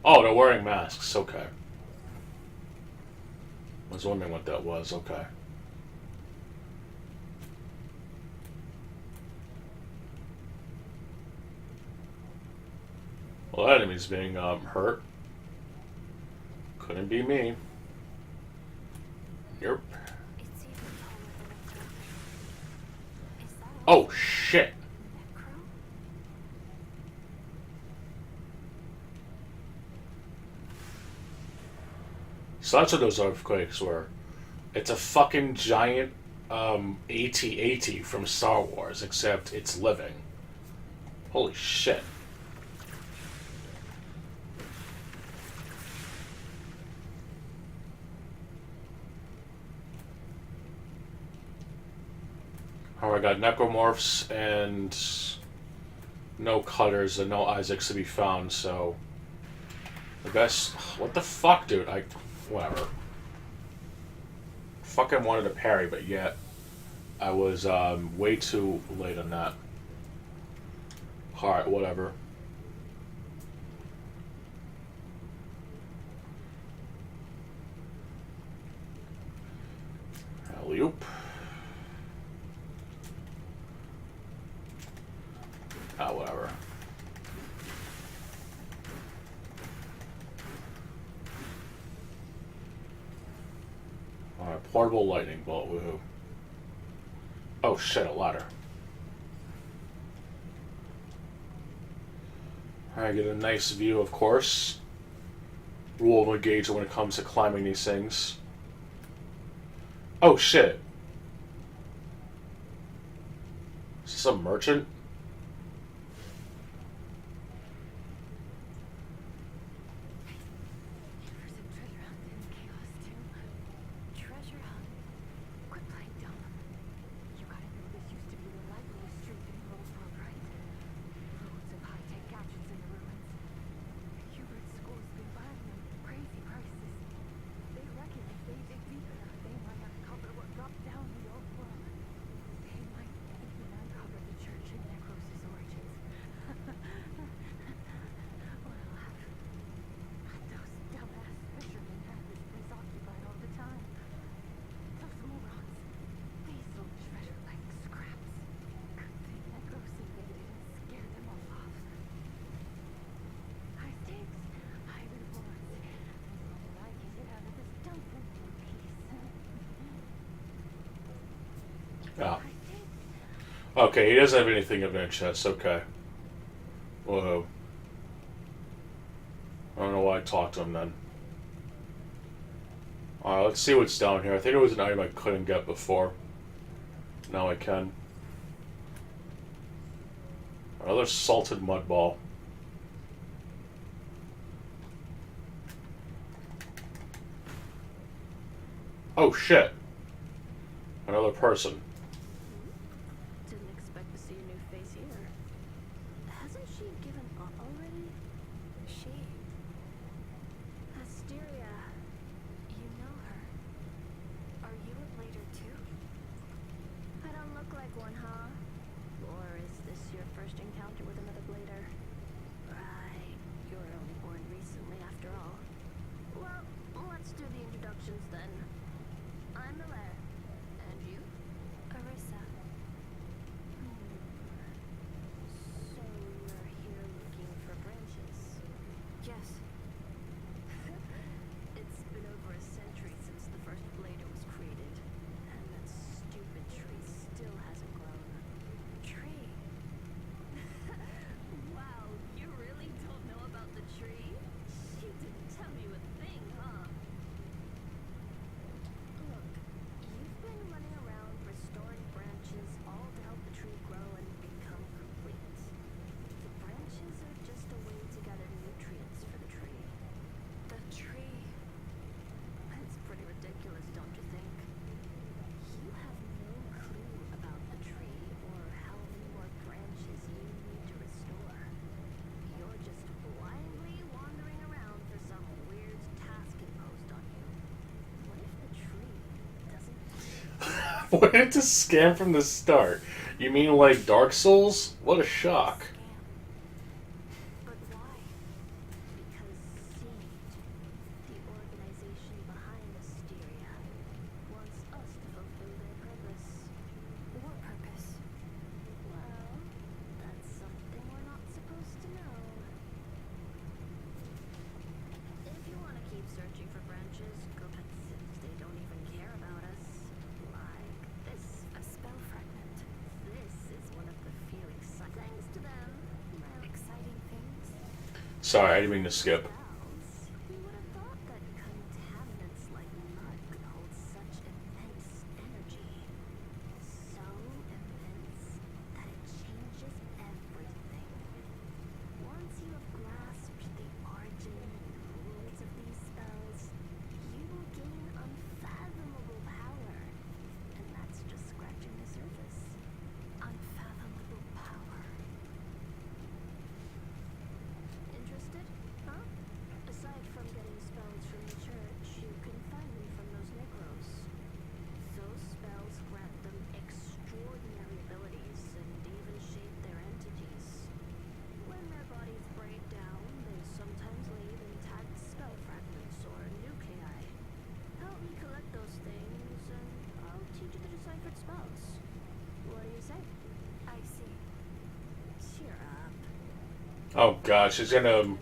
Oh, they're wearing masks. Okay. I was wondering what that was. Okay. Well, that enemy's being hurt. Couldn't be me. Yep. Oh, shit. So that's what those earthquakes were. It's a fucking giant AT-AT from Star Wars, except it's living. Holy shit. Oh, I got necromorphs and no cutters and no Isaacs to be found, so the best. What the fuck, dude? Whatever. Fucking wanted to parry, but yet I was way too late on that. Alright, whatever. Alley-oop. Ah, whatever. portable lightning bolt. Woohoo. Oh shit, a ladder. I get a nice view, of course. Rule of engagement when it comes to climbing these things. Oh shit. Is this a merchant? Oh. Okay, he doesn't have anything of interest. Okay. Whoa. I don't know why I talked to him then. Alright, let's see what's down here. I think it was an item I couldn't get before. Now I can. Another salted mud ball. Oh shit. Another person. Didn't expect to see a new face either. Hasn't she given up already? She? Asteria. You know her. Are you a blader too? I don't look like one, huh? Or is this your first encounter with another blader? Right. You were only born recently after all. Well, let's do the introductions then. I'm Hilaire. And you? Arissa. So you're here looking for branches? Yes. It's been over a century since the first blader was created, and that stupid tree still hasn't grown. Tree? Wow, you really don't know about the tree? She didn't tell you a thing, huh? Look, you've been running around restoring branches all to help the tree grow and become complete. The branches are just a way to gather nutrients for the tree. The tree? That's pretty ridiculous, don't you think? You have no clue about the tree or how many more branches you need to restore. You're just blindly wandering around for some weird task imposed on you. What if the tree doesn't What to scam from the start? You mean like Dark Souls? What a shock. scam? But why? Because Seed, the organization behind Asteria, wants us to fulfill their purpose. What purpose? Well, that's something we're not supposed to know. If you want to keep searching for branches, go ahead, since they don't even care about us. Like this, a spell fragment. This is one of the few exciting things to them. Well, exciting things? Sorry, I didn't mean to skip. Spells? Who would have thought that contaminants like mud could hold such immense energy? So immense that it changes everything. Once you have grasped the origin and rules of these spells, you will gain unfathomable power. And that's just scratching the surface. Unfathomable power. Interested? Huh? Aside from getting spells from the church, you can find them from those necros. Those spells grant them extraordinary abilities and even shape their entities. When their bodies break down, they sometimes leave intact spell fragments or nuclei. Help me collect those things, and I'll teach you the deciphered spells. What do you say? I see. Cheer up. Oh gosh, he's gonna Enough.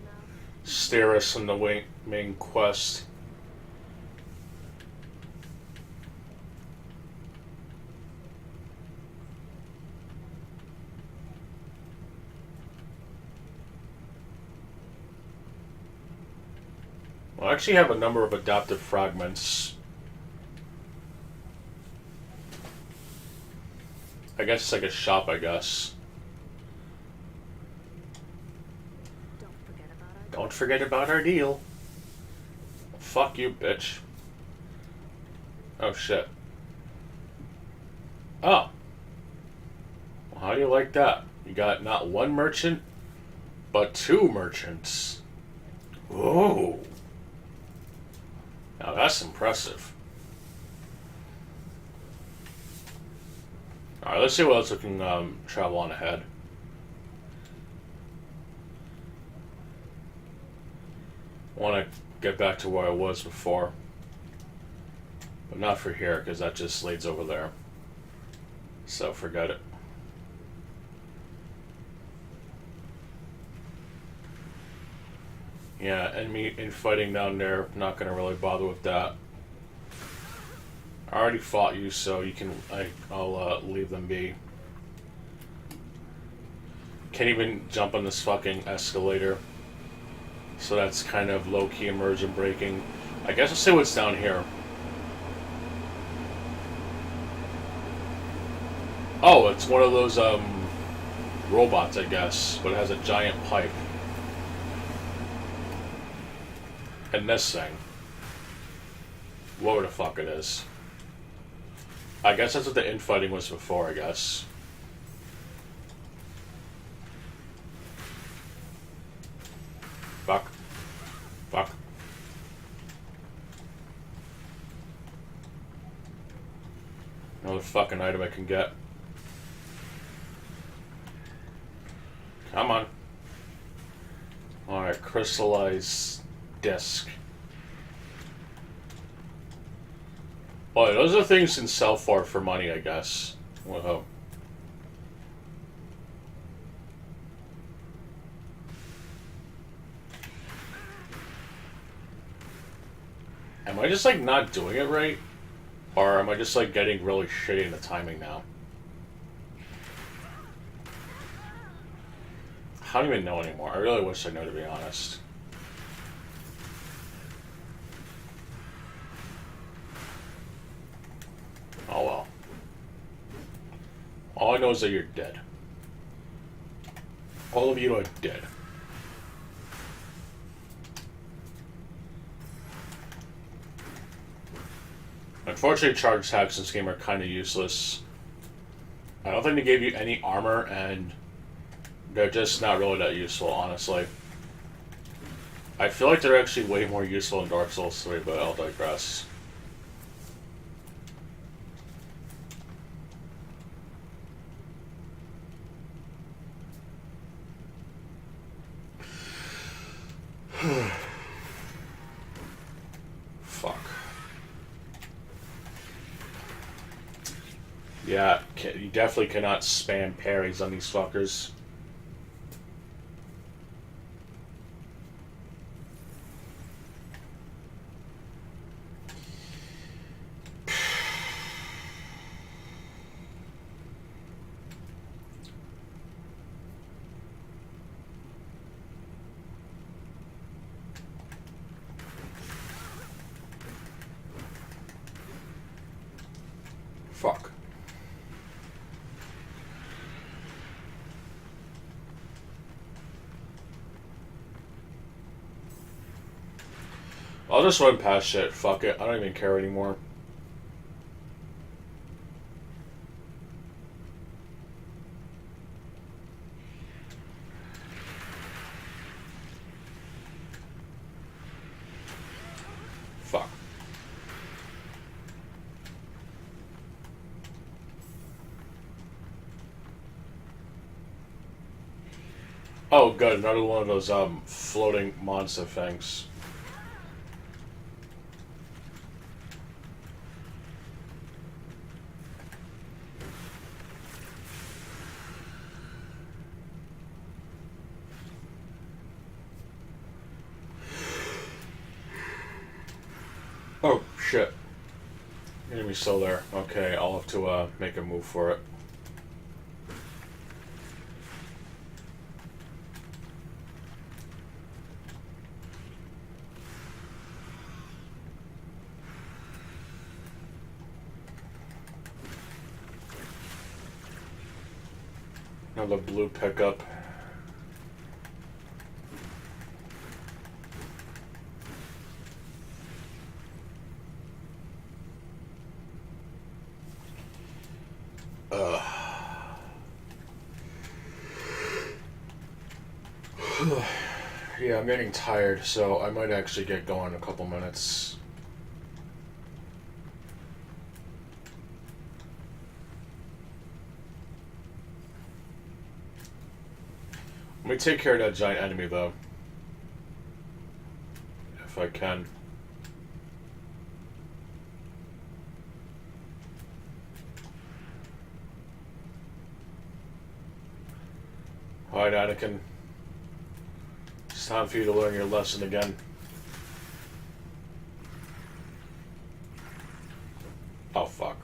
steer us in the main quest. I actually have a number of adaptive fragments. I guess it's like a shop, I guess. Don't forget about our deal. Fuck you, bitch. Oh, shit. Oh. Well, how do you like that? You got not one merchant, but two merchants. Whoa. Now that's impressive. Alright, let's see what else we can travel on ahead. I want to get back to where I was before. But not for here, because that just leads over there. So forget it. Yeah, enemy infighting down there, not going to really bother with that. I already fought you, so you can. I'll leave them be. Can't even jump on this fucking escalator. So that's kind of low-key immersion breaking. I guess I'll see what's down here. Oh, it's one of those robots, I guess, but it has a giant pipe. And this thing. Whatever the fuck it is. I guess that's what the infighting was before, I guess. Fuck. Fuck. Another fucking item I can get. Come on. Alright, crystallized disc. Oh, those are things you can sell for money, I guess. Whoa. Am I just, like, not doing it right? Or am I just, like, getting really shitty in the timing now? I don't even know anymore. I really wish I knew, to be honest. Oh well. All I know is that you're dead. All of you are dead. Unfortunately, charge attacks in this game are kind of useless. I don't think they gave you any armor, and they're just not really that useful, honestly. I feel like they're actually way more useful in Dark Souls 3, but I'll digress. Fuck. Yeah, you definitely cannot spam parries on these fuckers. Fuck. I'll just run past shit. Fuck it. I don't even care anymore. Fuck. Oh, good. Another one of those floating monster things. Oh, shit. Enemy's still there. Okay, I'll have to make a move for it. Another blue pickup. Yeah, I'm getting tired, so I might actually get going in a couple minutes. Let me take care of that giant enemy, though. If I can. Alright, Anakin. It's time for you to learn your lesson again. Oh, fuck.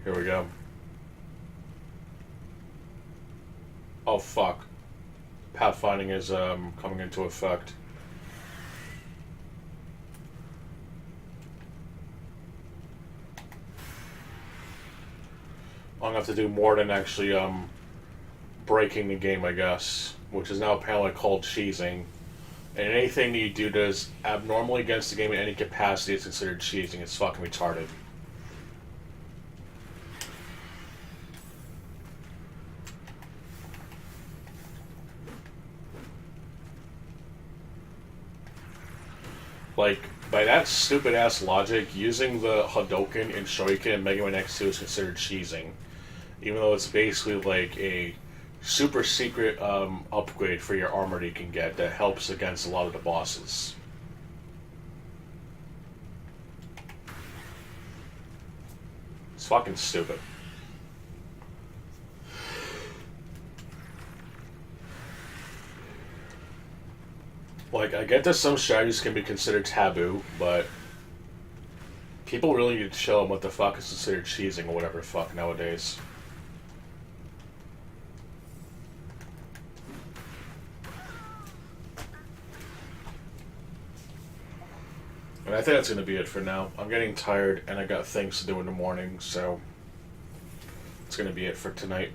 Here we go. Oh, fuck. Pathfinding is coming into effect. I'm gonna have to do more than actually breaking the game, I guess, which is now apparently called cheesing. And anything that you do that is abnormally against the game in any capacity is considered cheesing. It's fucking retarded. Like, by that stupid ass logic, using the Hadouken and Shoryuken in Mega Man X2 is considered cheesing. Even though it's basically like a super secret upgrade for your armor that you can get that helps against a lot of the bosses. It's fucking stupid. Like, I get that some strategies can be considered taboo, but people really need to show them what the fuck is considered cheesing or whatever the fuck nowadays. And I think that's going to be it for now. I'm getting tired and I got things to do in the morning, so it's going to be it for tonight.